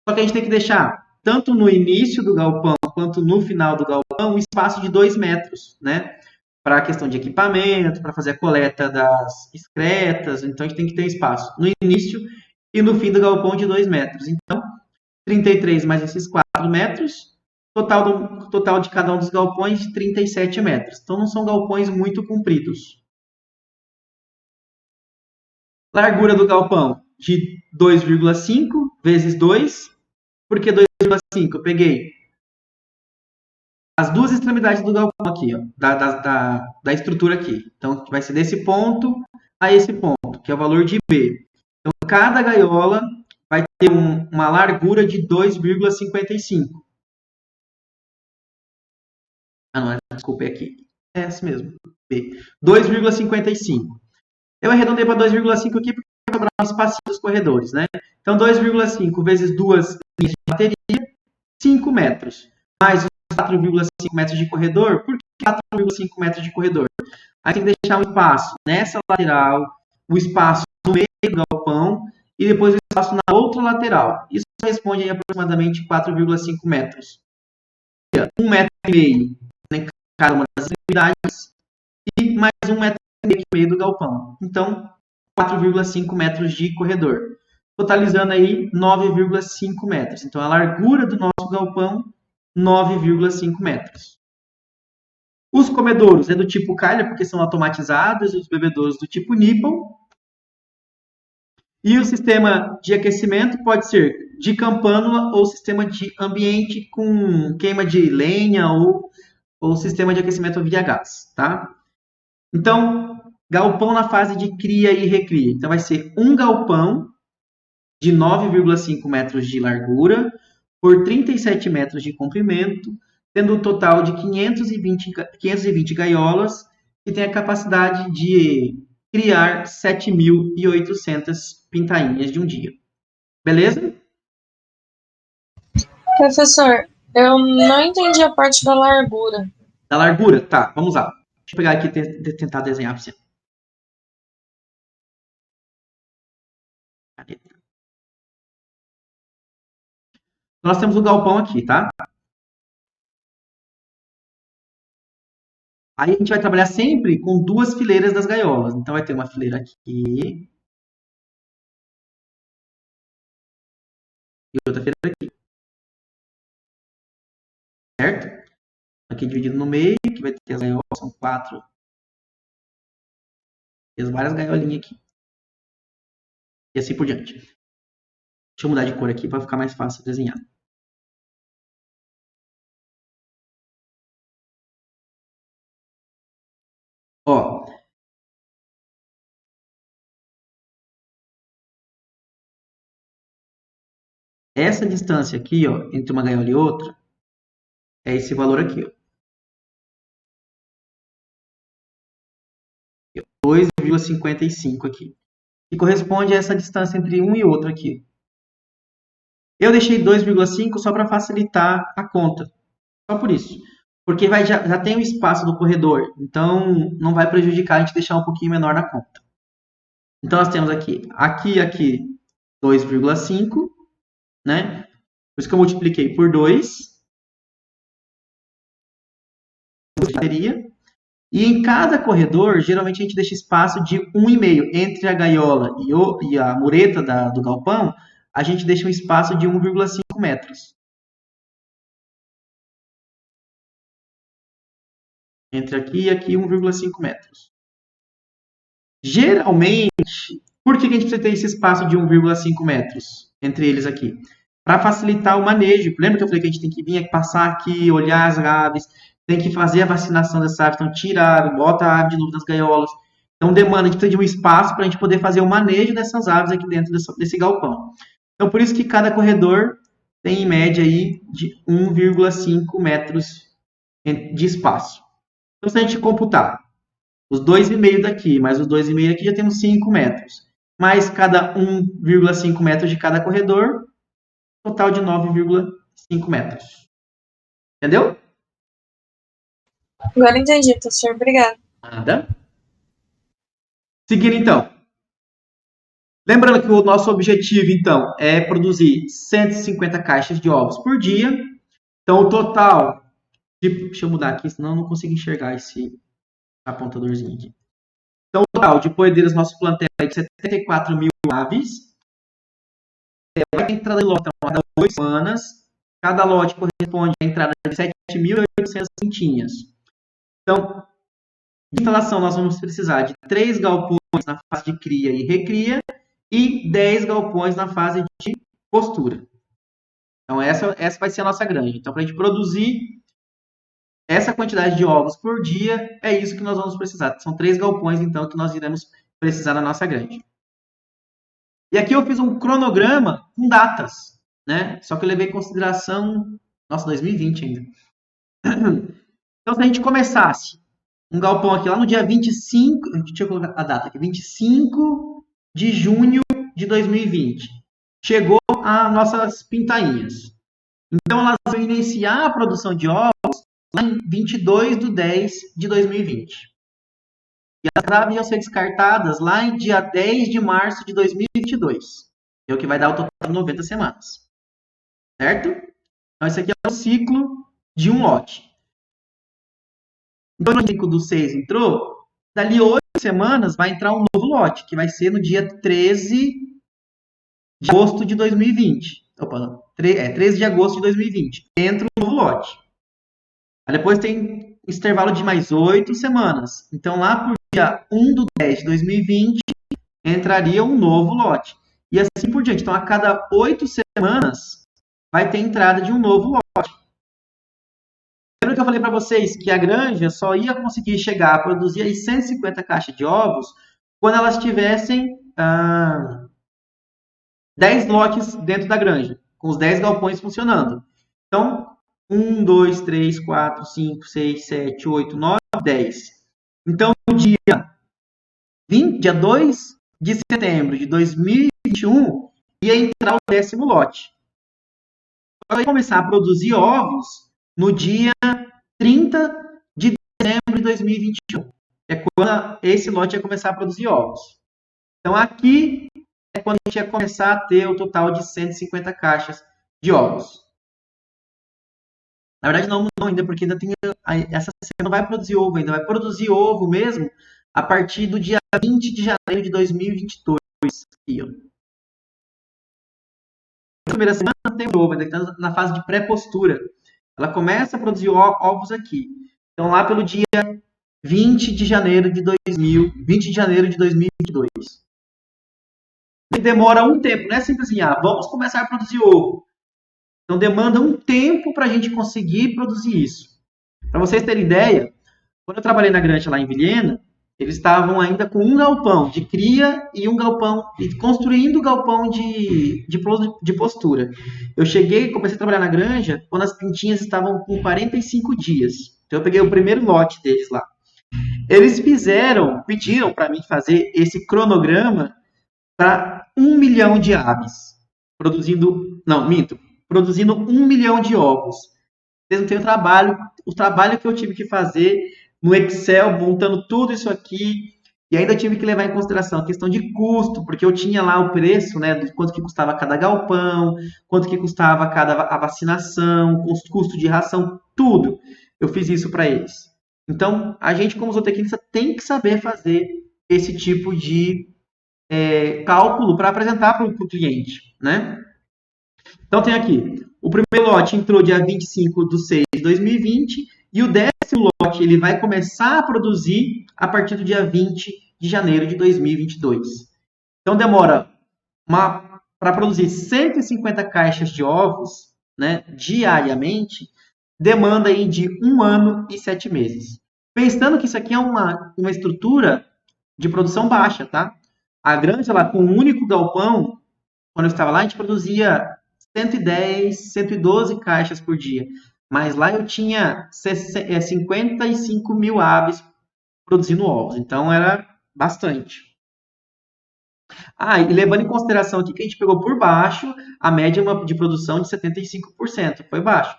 Só que a gente tem que deixar, tanto no início do galpão quanto no final do galpão, um espaço de 2 metros, né? Para a questão de equipamento, para fazer a coleta das excretas. Então, a gente tem que ter espaço no início e no fim do galpão de 2 metros. Então, 33 mais esses 4 metros, total de cada um dos galpões de 37 metros. Então, não são galpões muito compridos. Largura do galpão de 2,5 vezes 2. Por que 2,5? Eu peguei as duas extremidades do galpão aqui, ó, da estrutura aqui. Então, vai ser desse ponto a esse ponto, que é o valor de B. Então, cada gaiola vai ter uma largura de 2,55. Ah, não, desculpa, é aqui. É esse mesmo, B. 2,55. Eu arredondei para 2,5 aqui porque vai sobrar um espacinho dos corredores, né? Então, 2,5 vezes 2 linhas de bateria, 5 metros. Mais os 4,5 metros de corredor. Por que 4,5 metros de corredor? Aí tem que deixar um espaço nessa lateral, o espaço no meio do galpão e depois o espaço na outra lateral. Isso responde aí aproximadamente 4,5 metros. 1,5 metro em cada uma das extremidades e mais 1,5 metro do galpão. Então, 4,5 metros de corredor. Totalizando aí 9,5 metros. Então, a largura do nosso galpão, 9,5 metros. Os comedouros é do tipo calha, porque são automatizados, e os bebedouros do tipo nipple. E o sistema de aquecimento pode ser de campânula ou sistema de ambiente com queima de lenha ou sistema de aquecimento via gás, tá? Então, galpão na fase de cria e recria. Então, vai ser um galpão de 9,5 metros de largura por 37 metros de comprimento, tendo um total de 520 gaiolas e tem a capacidade de criar 7.800 pintainhas de um dia. Beleza? Professor, eu não entendi a parte da largura. Da largura? Tá, vamos lá. Deixa eu pegar aqui e tentar desenhar para você. Nós temos o galpão aqui, tá? Aí a gente vai trabalhar sempre com 2 fileiras das gaiolas. Então vai ter uma fileira aqui e outra fileira aqui. Certo? aqui dividido no meio, que vai ter as gaiolas, são 4. Tem várias gaiolinhas aqui. E assim por diante. Deixa eu mudar de cor aqui para ficar mais fácil de desenhar. Ó, essa distância aqui, ó, entre uma gaiola e outra, é esse valor aqui, ó. 2,55 aqui. Que corresponde a essa distância entre um e outro aqui. Eu deixei 2,5 só para facilitar a conta. Só por isso. Porque já tem o espaço do corredor. Então, não vai prejudicar a gente deixar um pouquinho menor na conta. Então, nós temos aqui 2,5, né? Por isso que eu multipliquei por 2. E em cada corredor, geralmente a gente deixa espaço de 1,5. Entre a gaiola e a mureta do galpão, a gente deixa um espaço de 1,5 metros. Entre aqui e aqui, 1,5 metros. Geralmente, por que a gente precisa ter esse espaço de 1,5 metros entre eles aqui? Para facilitar o manejo. Lembra que eu falei que a gente tem que vir aqui, passar aqui, olhar as aves, tem que fazer a vacinação dessas aves, então tira, bota a ave de novo nas gaiolas. Então demanda, a gente precisa de um espaço para a gente poder fazer o manejo dessas aves aqui dentro desse galpão. Então por isso que cada corredor tem em média aí de 1,5 metros de espaço. Então se a gente computar os 2,5 daqui, mais os 2,5 aqui, já temos 5 metros. Mais cada 1,5 metros de cada corredor, total de 9,5 metros. Entendeu? Agora entendi, professor. Obrigado. Nada. Seguindo, então. Lembrando que o nosso objetivo, então, é produzir 150 caixas de ovos por dia. Então, o total... Deixa eu mudar aqui, senão eu não consigo enxergar esse apontadorzinho aqui. Então, o total de poedeiras no nosso plantel é de 74 mil aves. Vai entrar em lote a cada 2 semanas. Cada lote corresponde à entrada de 7.800 pintinhas. Então, de instalação, nós vamos precisar de 3 galpões na fase de cria e recria e 10 galpões na fase de postura. Então, essa vai ser a nossa granja. Então, para a gente produzir essa quantidade de ovos por dia, é isso que nós vamos precisar. São 3 galpões, então, que nós iremos precisar na nossa granja. E aqui eu fiz um cronograma com datas, né? Só que eu levei em consideração... Nossa, 2020 ainda. Então, se a gente começasse um galpão aqui lá no dia 25... Deixa eu colocar a data aqui. 25 de junho de 2020. Chegou as nossas pintainhas. Então, elas vão iniciar a produção de ovos lá em 22/10 de 2020. E as aves vão ser descartadas lá em dia 10 de março de 2022. É o que vai dar o total de 90 semanas. Certo? Então, esse aqui é o ciclo de um lote. Então, no ciclo do 6 entrou, dali 8 semanas vai entrar um novo lote, que vai ser no dia 13 de agosto de 2020. Opa, não. 13 de agosto de 2020. Entra um novo lote. Aí depois tem intervalo de mais 8 semanas. Então, lá por dia 1/10 de 2020, entraria um novo lote. E assim por diante. Então, a cada 8 semanas, vai ter entrada de um novo lote. Lembra que eu falei para vocês que a granja só ia conseguir chegar a produzir aí 150 caixas de ovos quando elas tivessem 10 lotes dentro da granja, com os 10 galpões funcionando. Então, 1, 2, 3, 4, 5, 6, 7, 8, 9, 10. Então, no dia 2 de setembro de 2021, ia entrar o 10º lote. Vai começar a produzir ovos no dia 30 de dezembro de 2021. É quando esse lote ia começar a produzir ovos. Então, aqui é quando a gente ia começar a ter o total de 150 caixas de ovos. Na verdade, não ainda, porque ainda tem essa semana não vai produzir ovo ainda. Vai produzir ovo mesmo a partir do dia 20 de janeiro de 2022. Aqui, ó. Na primeira semana não tem ovo, ainda está na fase de pré-postura. Ela começa a produzir ovos aqui. Então, lá pelo dia 20 de janeiro de 2022. E demora um tempo, não é simples assim, vamos começar a produzir ovo. Então, demanda um tempo para a gente conseguir produzir isso. Para vocês terem ideia, quando eu trabalhei na granja lá em Vilhena, eles estavam ainda com um galpão de cria e um galpão, e construindo o galpão de postura. Eu cheguei, comecei a trabalhar na granja quando as pintinhas estavam com 45 dias. Então eu peguei o primeiro lote deles lá. Eles pediram para mim fazer esse cronograma para 1 milhão de aves, produzindo 1 milhão de ovos. Vocês não têm o trabalho que eu tive que fazer no Excel, montando tudo isso aqui, e ainda tive que levar em consideração a questão de custo, porque eu tinha lá o preço, né, de quanto que custava cada galpão, quanto que custava a vacinação, custo de ração, tudo. Eu fiz isso para eles. Então, a gente, como zootecnista, tem que saber fazer esse tipo de cálculo para apresentar para o cliente, né? Então, tem aqui, o primeiro lote entrou dia 25 de 6 de 2020 e o 10º lote ele vai começar a produzir a partir do dia 20 de janeiro de 2022. Então, demora para produzir 150 caixas de ovos, né, diariamente, demanda aí de 1 ano e 7 meses. Pensando que isso aqui é uma estrutura de produção baixa, tá? A granja lá com um único galpão, quando eu estava lá, a gente produzia 110, 112 caixas por dia. Mas lá eu tinha 55 mil aves produzindo ovos. Então era bastante. E levando em consideração aqui que a gente pegou por baixo a média de produção de 75%. Foi baixo.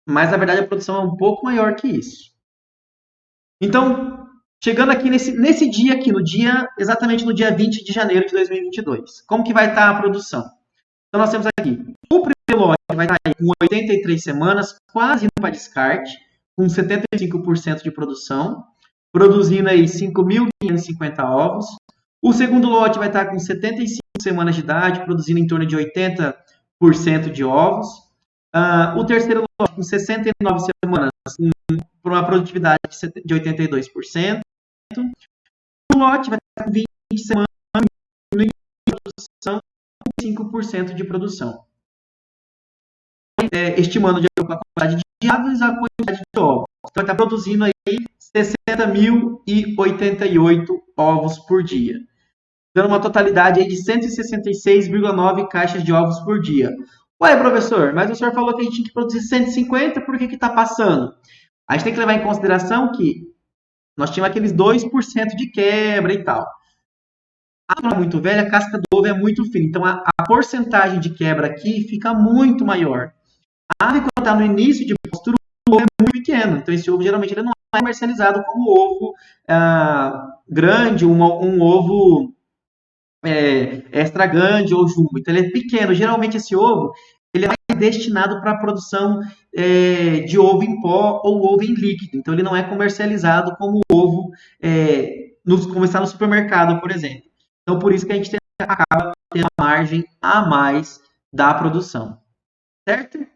Mas na verdade a produção é um pouco maior que isso. Então, chegando aqui nesse dia aqui, exatamente no dia 20 de janeiro de 2022. Como que vai estar a produção? Então nós temos aqui o primeiro lote vai estar aí com 83 semanas, quase indo para descarte, com 75% de produção, produzindo aí 5.550 ovos. O segundo lote vai estar com 75 semanas de idade, produzindo em torno de 80% de ovos. O terceiro lote com 69 semanas, com uma produtividade de 82%. O lote vai estar com 20 semanas de produção, 5% de produção. Estimando de acordo com a quantidade de aves a quantidade de ovos. Então, vai estar produzindo aí 60.088 ovos por dia, dando uma totalidade aí de 166,9 caixas de ovos por dia. Ué, professor, mas o senhor falou que a gente tinha que produzir 150, por que está passando? A gente tem que levar em consideração que nós tínhamos aqueles 2% de quebra e tal. A ave é muito velha, a casca do ovo é muito fina, então a porcentagem de quebra aqui fica muito maior. A ave, quando está no início de postura, o ovo é muito pequeno, então esse ovo geralmente ele não é comercializado como ovo grande, um ovo extra grande ou jumbo. Então ele é pequeno. Geralmente esse ovo ele é mais destinado para a produção de ovo em pó ou ovo em líquido. Então ele não é comercializado como ovo como está no supermercado, por exemplo. Então por isso que a gente acaba tendo uma margem a mais da produção. Certo?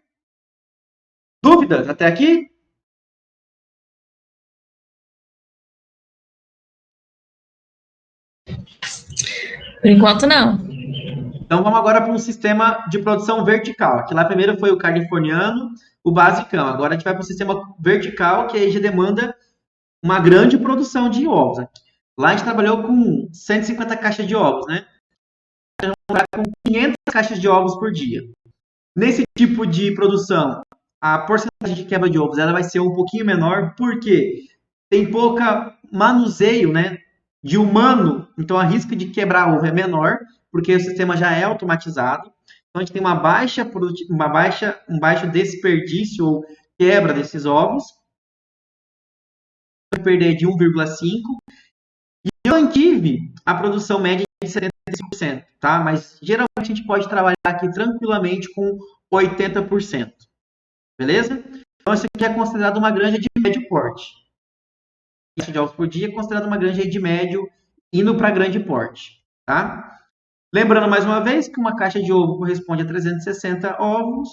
Dúvidas até aqui? Por enquanto, não. Então vamos agora para um sistema de produção vertical. Aqui lá primeiro foi o californiano, o basicão. Agora a gente vai para o sistema vertical, que aí já demanda uma grande produção de ovos. Lá a gente trabalhou com 150 caixas de ovos, né? A gente vai trabalhar com 500 caixas de ovos por dia. Nesse tipo de produção, a porcentagem de quebra de ovos ela vai ser um pouquinho menor, porque tem pouca manuseio, né, de humano, então a risco de quebrar ovo é menor, porque o sistema já é automatizado. Então a gente tem um baixo desperdício ou quebra desses ovos. Perder de 1,5. E eu mantive a produção média de 75%, tá? Mas geralmente a gente pode trabalhar aqui tranquilamente com 80%. Beleza? Então isso aqui é considerado uma granja de médio porte. De ovos por dia é considerado uma granja de médio indo para grande porte, tá? Lembrando mais uma vez que uma caixa de ovo corresponde a 360 ovos,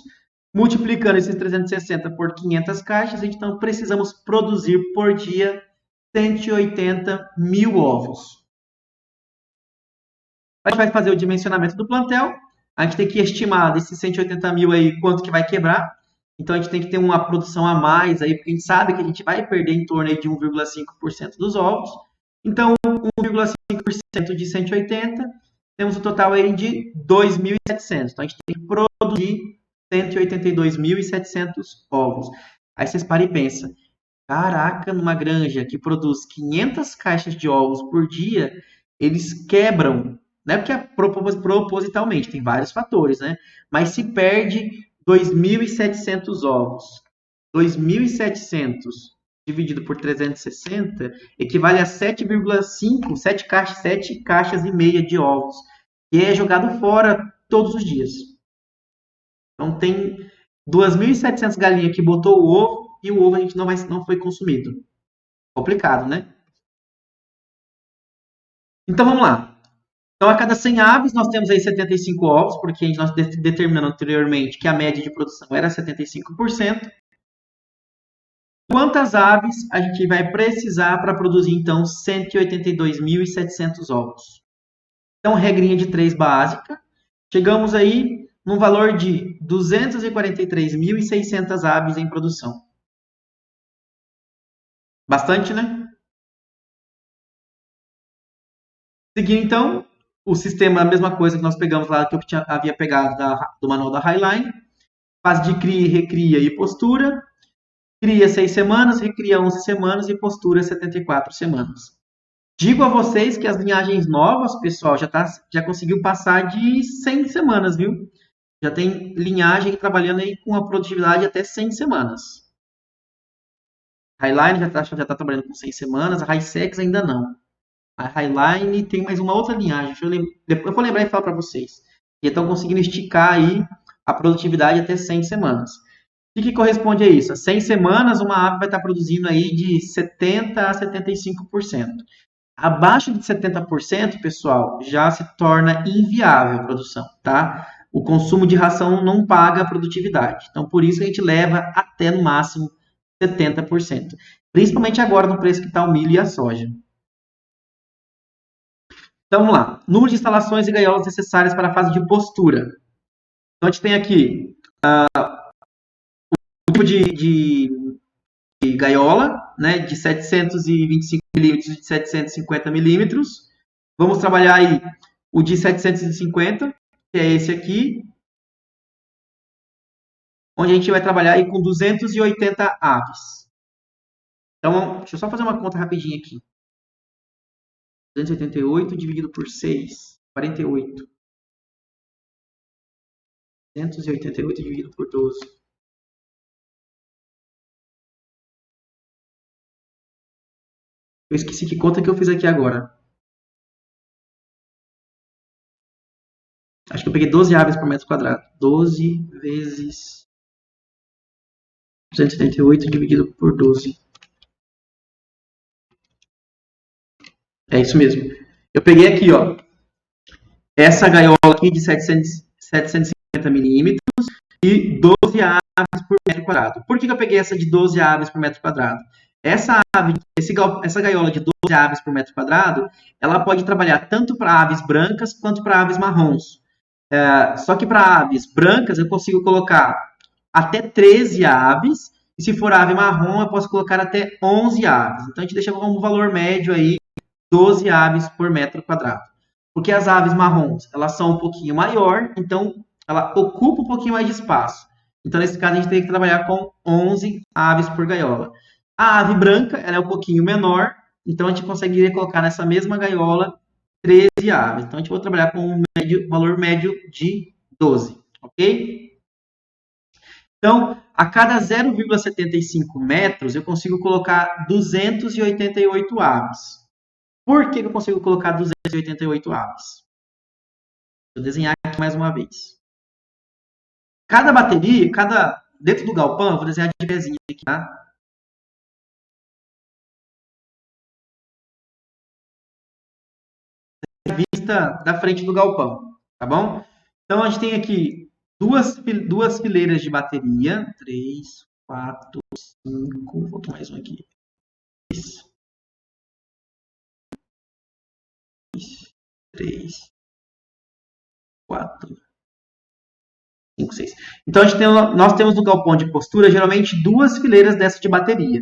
Multiplicando esses 360 por 500 caixas, então precisamos produzir por dia 180 mil ovos. A gente vai fazer o dimensionamento do plantel. A gente tem que estimar desses 180 mil aí quanto que vai quebrar. Então a gente tem que ter uma produção a mais aí, porque a gente sabe que a gente vai perder em torno aí de 1,5% dos ovos. Então 1,5% de 180, temos o total aí de 2.700. Então a gente tem que produzir 182.700 ovos. Aí vocês param e pensam, caraca, numa granja que produz 500 caixas de ovos por dia, eles quebram, não é porque é propositalmente, tem vários fatores, né? Mas se perde 2.700 ovos. 2.700 dividido por 360 equivale a 7,5, 7 caixas e meia de ovos, que é jogado fora todos os dias. Então tem 2.700 galinhas que botou o ovo e o ovo a gente não foi consumido. Complicado, né? Então vamos lá. Então a cada 100 aves nós temos aí 75 ovos, porque nós determinamos anteriormente que a média de produção era 75%. Quantas aves a gente vai precisar para produzir então 182.700 ovos? Então regrinha de 3 básica. Chegamos aí num valor de 243.600 aves em produção. Bastante, né? Seguindo, então, o sistema, a mesma coisa que nós pegamos lá, que eu havia pegado do manual da Highline. Fase de cria, recria e postura. Cria 6 semanas, recria 11 semanas e postura 74 semanas. Digo a vocês que as linhagens novas, pessoal, já conseguiu passar de 100 semanas, viu? Já tem linhagem trabalhando aí com a produtividade até 100 semanas. Highline já tá trabalhando com 100 semanas, a Highsex ainda não. A Highline tem mais uma outra linhagem. Depois eu vou lembrar e falar para vocês. E estão conseguindo esticar aí a produtividade até 100 semanas. O que corresponde a isso? A 100 semanas, uma ave vai estar produzindo aí de 70% a 75%. Abaixo de 70%, pessoal, já se torna inviável a produção, tá? O consumo de ração não paga a produtividade. Então, por isso a gente leva até no máximo 70%. Principalmente agora no preço que está o milho e a soja. Então, vamos lá. Número de instalações e gaiolas necessárias para a fase de postura. Então, a gente tem aqui o tipo de gaiola, né, de 725 milímetros e de 750 milímetros. Vamos trabalhar aí o de 750, que é esse aqui, onde a gente vai trabalhar aí com 280 aves. Então, deixa eu só fazer uma conta rapidinho aqui. 288 dividido por 6, 48. 288 dividido por 12. Eu esqueci que conta que eu fiz aqui agora. Acho que eu peguei 12 aves por metro quadrado. 12 vezes 278 dividido por 12. É isso mesmo. Eu peguei aqui, ó, essa gaiola aqui de 750 milímetros e 12 aves por metro quadrado. Por que eu peguei essa de 12 aves por metro quadrado? Essa gaiola de 12 aves por metro quadrado, ela pode trabalhar tanto para aves brancas quanto para aves marrons. Só que para aves brancas eu consigo colocar até 13 aves, e se for ave marrom eu posso colocar até 11 aves. Então a gente deixa como valor médio aí 12 aves por metro quadrado. Porque as aves marrons, elas são um pouquinho maior, então ela ocupa um pouquinho mais de espaço. Então, nesse caso, a gente tem que trabalhar com 11 aves por gaiola. A ave branca, ela é um pouquinho menor, então a gente conseguiria colocar nessa mesma gaiola 13 aves. Então, a gente vai trabalhar com um valor médio de 12, ok? Então, a cada 0,75 metros, eu consigo colocar 288 aves. Por que eu consigo colocar 288 aves? Vou desenhar aqui mais uma vez. Cada bateria, dentro do galpão, eu vou desenhar de pezinho aqui, tá? Vista da frente do galpão, tá bom? Então a gente tem aqui duas fileiras de bateria. 3, 4, 5. Vou tomar mais um aqui. 3, 4, 5, 6. Então, nós temos no galpão de postura, geralmente, duas fileiras dessa de bateria.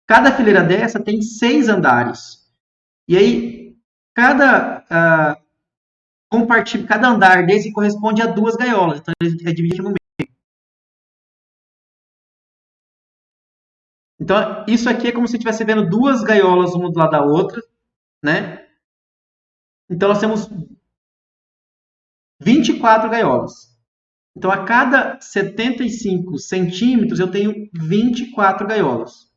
Cada fileira dessa tem 6 andares. E aí, cada andar desse corresponde a 2 gaiolas. Então, ele é dividido no meio. Então, isso aqui é como se estivesse vendo 2 gaiolas, uma do lado da outra, né? Então, nós temos 24 gaiolas. Então, a cada 75 centímetros, eu tenho 24 gaiolas.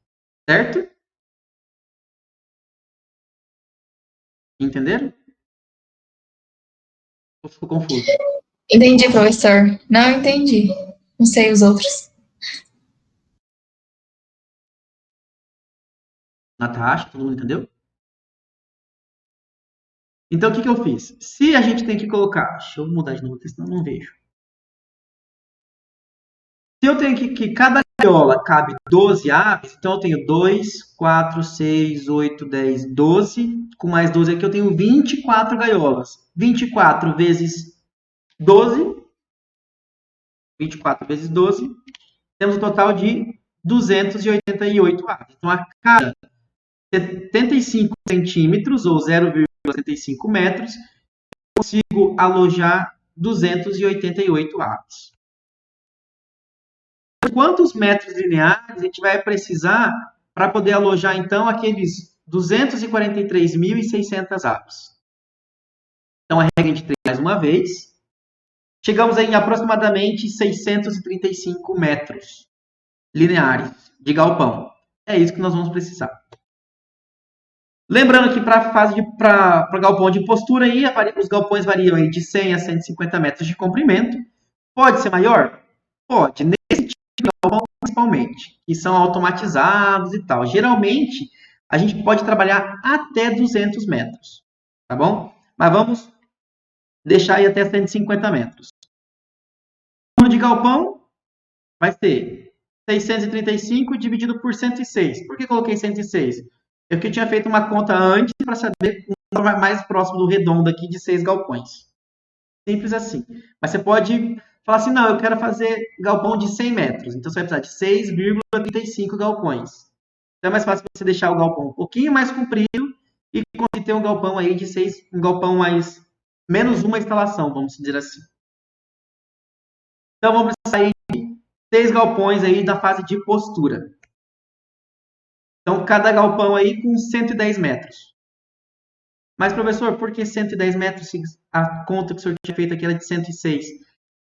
Certo? Entenderam? Ou ficou confuso? Entendi, professor. Não entendi. Não sei os outros. Natasha, todo mundo entendeu? Então, o que eu fiz? Se a gente tem que colocar... Deixa eu mudar de novo, porque senão eu não vejo. Se eu tenho que cada gaiola cabe 12 aves, então eu tenho 2, 4, 6, 8, 10, 12. Com mais 12 aqui eu tenho 24 gaiolas. 24 vezes 12. 24 vezes 12. Temos um total de 288 aves. Então, a cada 75 centímetros, ou 0,75 metros, eu consigo alojar 288 aves. Quantos metros lineares a gente vai precisar para poder alojar, então, aqueles 243.600 aves? Então, a regra de 3 mais uma vez. Chegamos em aproximadamente 635 metros lineares de galpão. É isso que nós vamos precisar. Lembrando que para galpão de postura, aí, os galpões variam aí de 100 a 150 metros de comprimento. Pode ser maior? Pode. Nesse tipo de galpão, principalmente, que são automatizados e tal. Geralmente, a gente pode trabalhar até 200 metros, tá bom? Mas vamos deixar aí até 150 metros. O número de galpão vai ser 635 dividido por 106. Por que coloquei 106? Eu que tinha feito uma conta antes para saber o mais próximo do redondo aqui de 6 galpões. Simples assim. Mas você pode falar assim, não, eu quero fazer galpão de 100 metros. Então você vai precisar de 6,35 galpões. Então é mais fácil você deixar o galpão um pouquinho mais comprido e conseguir ter um galpão aí de 6, um galpão mais menos uma instalação, vamos dizer assim. Então vamos precisar aí de 6 galpões aí da fase de postura. Então cada galpão aí com 110 metros. Mas, professor, por que 110 metros? A conta que o senhor tinha feito aqui era de 106.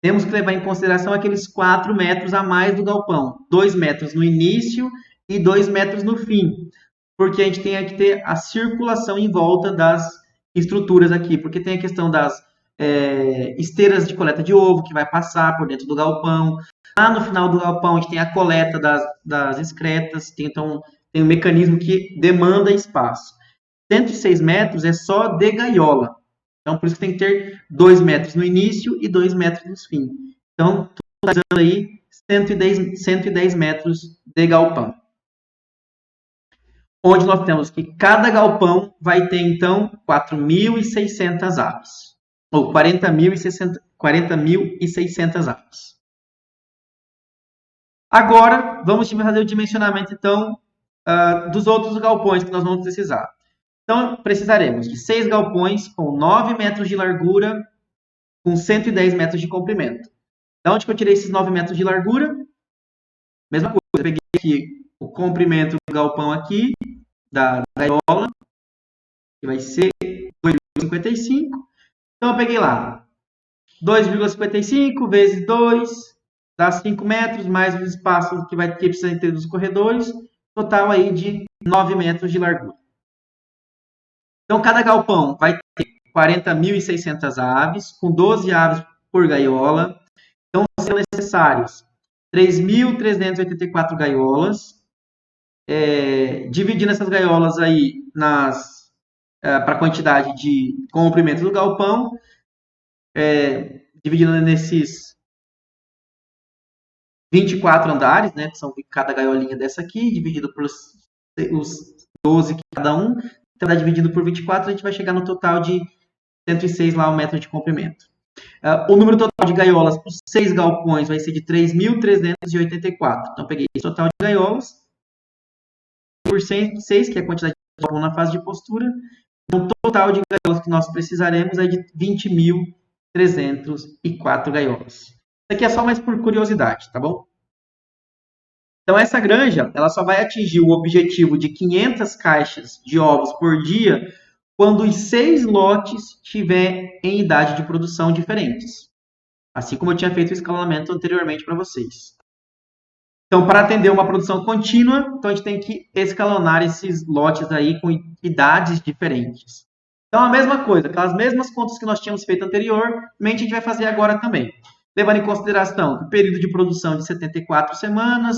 Temos que levar em consideração aqueles 4 metros a mais do galpão. 2 metros no início e 2 metros no fim. Porque a gente tem que ter a circulação em volta das estruturas aqui. Porque tem a questão das esteiras de coleta de ovo que vai passar por dentro do galpão. Lá no final do galpão a gente tem a coleta das excretas. Então tem um mecanismo que demanda espaço. 106 metros é só de gaiola. Então, por isso que tem que ter 2 metros no início e 2 metros no fim. Então, totalizando aí 110 metros de galpão. Onde nós temos que cada galpão vai ter, então, 4.600 aves. Ou 40.600 aves. Agora, vamos fazer o dimensionamento, então, dos outros galpões que nós vamos precisar. Então, precisaremos de 6 galpões com 9 metros de largura, com 110 metros de comprimento. Da onde que eu tirei esses 9 metros de largura? Mesma coisa, eu peguei aqui o comprimento do galpão aqui, da gaiola, que vai ser 2,55. Então, eu peguei lá 2,55 vezes 2, dá 5 metros, mais os espaços que precisa ter dos corredores, total aí de 9 metros de largura. Então, cada galpão vai ter 40.600 aves, com 12 aves por gaiola. Então, serão necessários 3.384 gaiolas. Dividindo essas gaiolas aí para a quantidade de comprimento do galpão, dividindo nesses 24 andares, né? São cada gaiolinha dessa aqui, dividido por os 12 cada um. Então, dividido por 24, a gente vai chegar no total de 106 lá, o metro de comprimento. O número total de gaiolas para os 6 galpões vai ser de 3.384. Então, peguei esse total de gaiolas por 6, que é a quantidade de galpão na fase de postura. Então, o total de gaiolas que nós precisaremos é de 20.304 gaiolas. Isso aqui é só mais por curiosidade, tá bom? Então, essa granja, ela só vai atingir o objetivo de 500 caixas de ovos por dia quando os 6 lotes estiverem em idade de produção diferentes. Assim como eu tinha feito o escalonamento anteriormente para vocês. Então, para atender uma produção contínua, então a gente tem que escalonar esses lotes aí com idades diferentes. Então, a mesma coisa, aquelas mesmas contas que nós tínhamos feito anteriormente, a gente vai fazer agora também. Levando em consideração o período de produção de 74 semanas,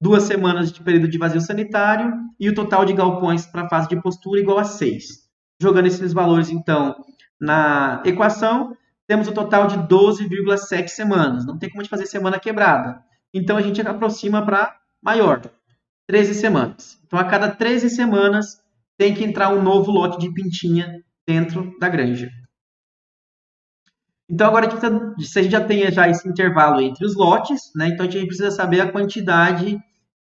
2 semanas de período de vazio sanitário e o total de galpões para a fase de postura igual a 6. Jogando esses valores, então, na equação, temos o total de 12,7 semanas. Não tem como a gente fazer semana quebrada. Então, a gente aproxima para maior, 13 semanas. Então, a cada 13 semanas, tem que entrar um novo lote de pintinha dentro da granja. Então, agora, se a gente já tem já esse intervalo entre os lotes, né? Então, a gente precisa saber a quantidade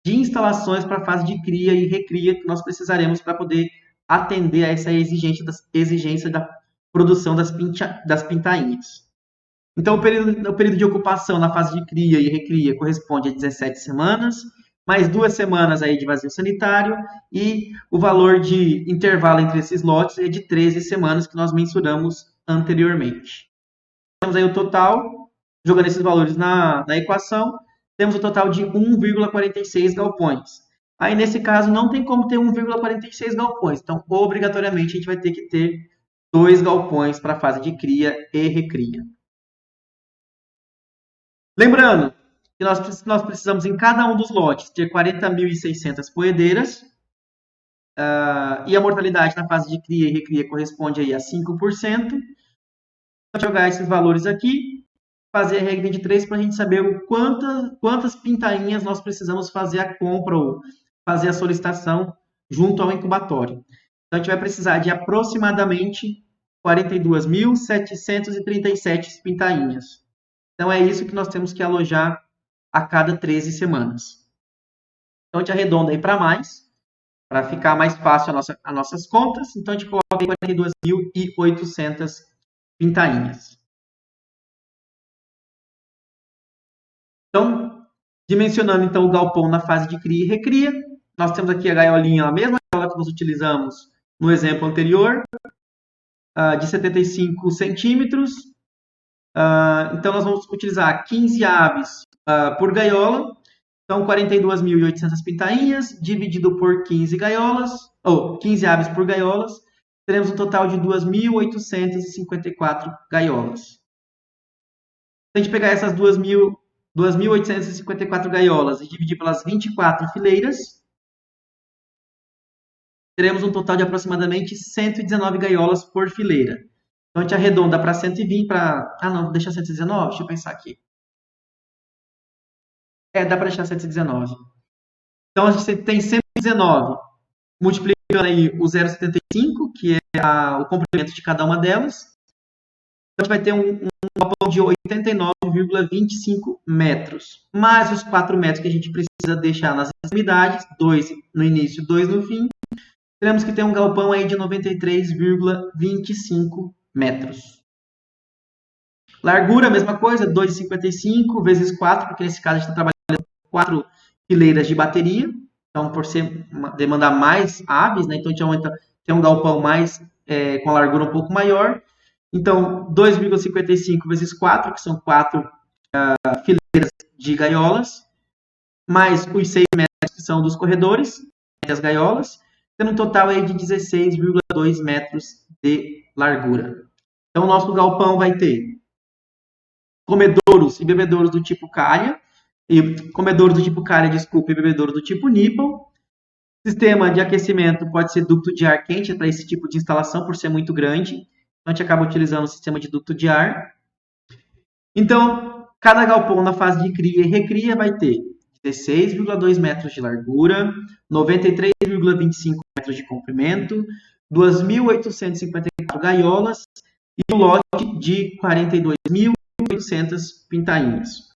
de instalações para a fase de cria e recria que nós precisaremos para poder atender a essa exigência da produção das pintainhas. Então, o período de ocupação na fase de cria e recria corresponde a 17 semanas, mais 2 semanas aí de vazio sanitário, e o valor de intervalo entre esses lotes é de 13 semanas que nós mensuramos anteriormente. Temos aí o total, jogando esses valores na equação, temos o total de 1,46 galpões. Aí, nesse caso, não tem como ter 1,46 galpões. Então, obrigatoriamente, a gente vai ter que ter 2 galpões para a fase de cria e recria. Lembrando que nós precisamos, em cada um dos lotes, ter 40.600 poedeiras. E a mortalidade na fase de cria e recria corresponde aí a 5%. Vou jogar esses valores aqui, fazer a regra 23 para a gente saber quantas pintainhas nós precisamos fazer a compra ou fazer a solicitação junto ao incubatório. Então, a gente vai precisar de aproximadamente 42.737 pintainhas. Então, é isso que nós temos que alojar a cada 13 semanas. Então, a gente arredonda aí para mais, para ficar mais fácil as nossas contas. Então, a gente coloca aí 42.800 pintainhas. Então, dimensionando então o galpão na fase de cria e recria, nós temos aqui a gaiolinha, a mesma gaiola que nós utilizamos no exemplo anterior, de 75 centímetros. Então, nós vamos utilizar 15 aves por gaiola. Então, 42.800 pintainhas, dividido por 15 gaiolas, ou 15 aves por gaiolas, teremos um total de 2.854 gaiolas. Se a gente pegar essas 2.854 gaiolas e dividir pelas 24 fileiras, teremos um total de aproximadamente 119 gaiolas por fileira. Então, a gente arredonda para 120, não, vou deixar 119, deixa eu pensar aqui. Dá para deixar 119. Então, a gente tem 119, multiplicando aí o 0,75, que é o comprimento de cada uma delas. Então, a gente vai ter um galpão de 89,25 metros, mais os 4 metros que a gente precisa deixar nas extremidades, 2 no início, 2 no fim. Teremos que ter um galpão aí de 93,25 metros. Largura, mesma coisa, 2,55 vezes 4, porque nesse caso a gente está trabalhando 4 fileiras de bateria. Então, por demandar mais aves, né? Então, a gente aumenta, tem um galpão mais com a largura um pouco maior. Então, 2,55 vezes 4, que são 4 fileiras de gaiolas, mais os 6 metros que são dos corredores, as gaiolas, tendo um total aí de 16,2 metros de largura. Então, o nosso galpão vai ter comedouros e bebedouros do tipo calha, e bebedouro do tipo nipple. Sistema de aquecimento pode ser ducto de ar quente para esse tipo de instalação, por ser muito grande. Então, a gente acaba utilizando o sistema de ducto de ar. Então, Cada galpão na fase de cria e recria vai ter 16,2 metros de largura, 93,25 metros de comprimento, 2.854 gaiolas e um lote de 42.800 pintainhas.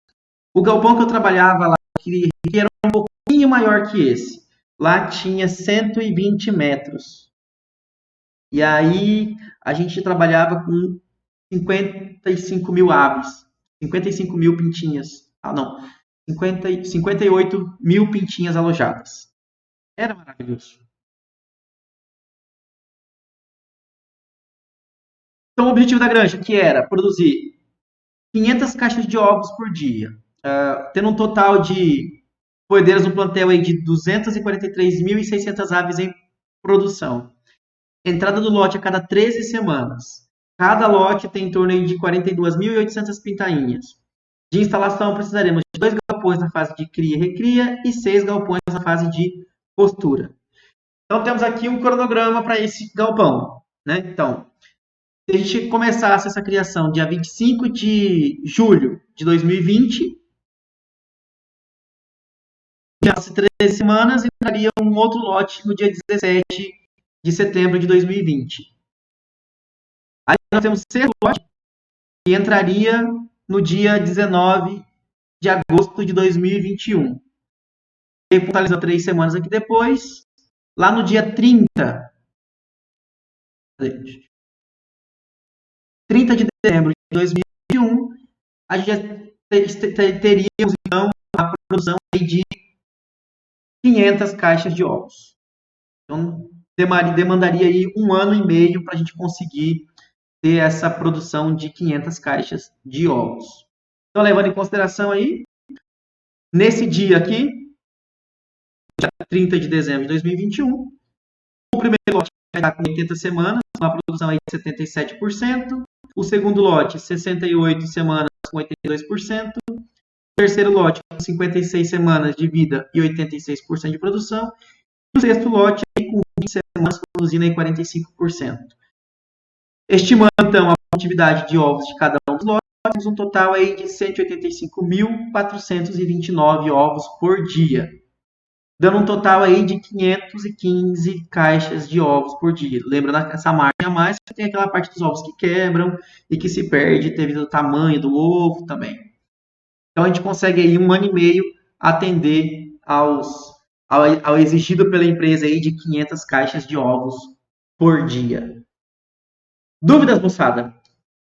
O galpão que eu trabalhava lá, que era um pouquinho maior que esse, lá tinha 120 metros. E aí a gente trabalhava com 55 mil aves, 55 mil pintinhas. 58 mil pintinhas alojadas. Era maravilhoso. Então, o objetivo da granja, que era produzir 500 caixas de ovos por dia, tendo um total de poedeiras no plantel aí de 243.600 aves em produção. Entrada do lote a cada 13 semanas. Cada lote tem em torno de 42.800 pintainhas. De instalação, precisaremos de 2 galpões na fase de cria e recria e 6 galpões na fase de postura. Então, temos aqui um cronograma para esse galpão. Né? Então, se a gente começasse essa criação dia 25 de julho de 2020, já 13 semanas, entraria um outro lote no dia 17 de setembro de 2020. Aí nós temos o sexto lote, que entraria no dia 19 de agosto de 2021. E totalizando 3 semanas aqui depois, lá no dia 30 de dezembro de 2021, a gente já teríamos, então, a produção de 500 caixas de ovos. Então, demandaria aí 1 ano e meio para a gente conseguir ter essa produção de 500 caixas de ovos. Então, levando em consideração aí, nesse dia aqui, dia 30 de dezembro de 2021, o primeiro lote vai estar com 80 semanas, uma produção aí de 77%, o segundo lote, 68 semanas com 82%, o terceiro lote, com 56 semanas de vida e 86% de produção, e o sexto lote aí, com 20 semanas, produzindo aí 45%. Estimando, então, a produtividade de ovos de cada um dos lotes, temos um total aí de 185.429 ovos por dia, dando um total aí de 515 caixas de ovos por dia. Lembrando essa margem a mais, que tem aquela parte dos ovos que quebram e que se perde devido ao tamanho do ovo também. Então, a gente consegue aí 1 ano e meio atender ao exigido pela empresa aí de 500 caixas de ovos por dia. Dúvidas, moçada?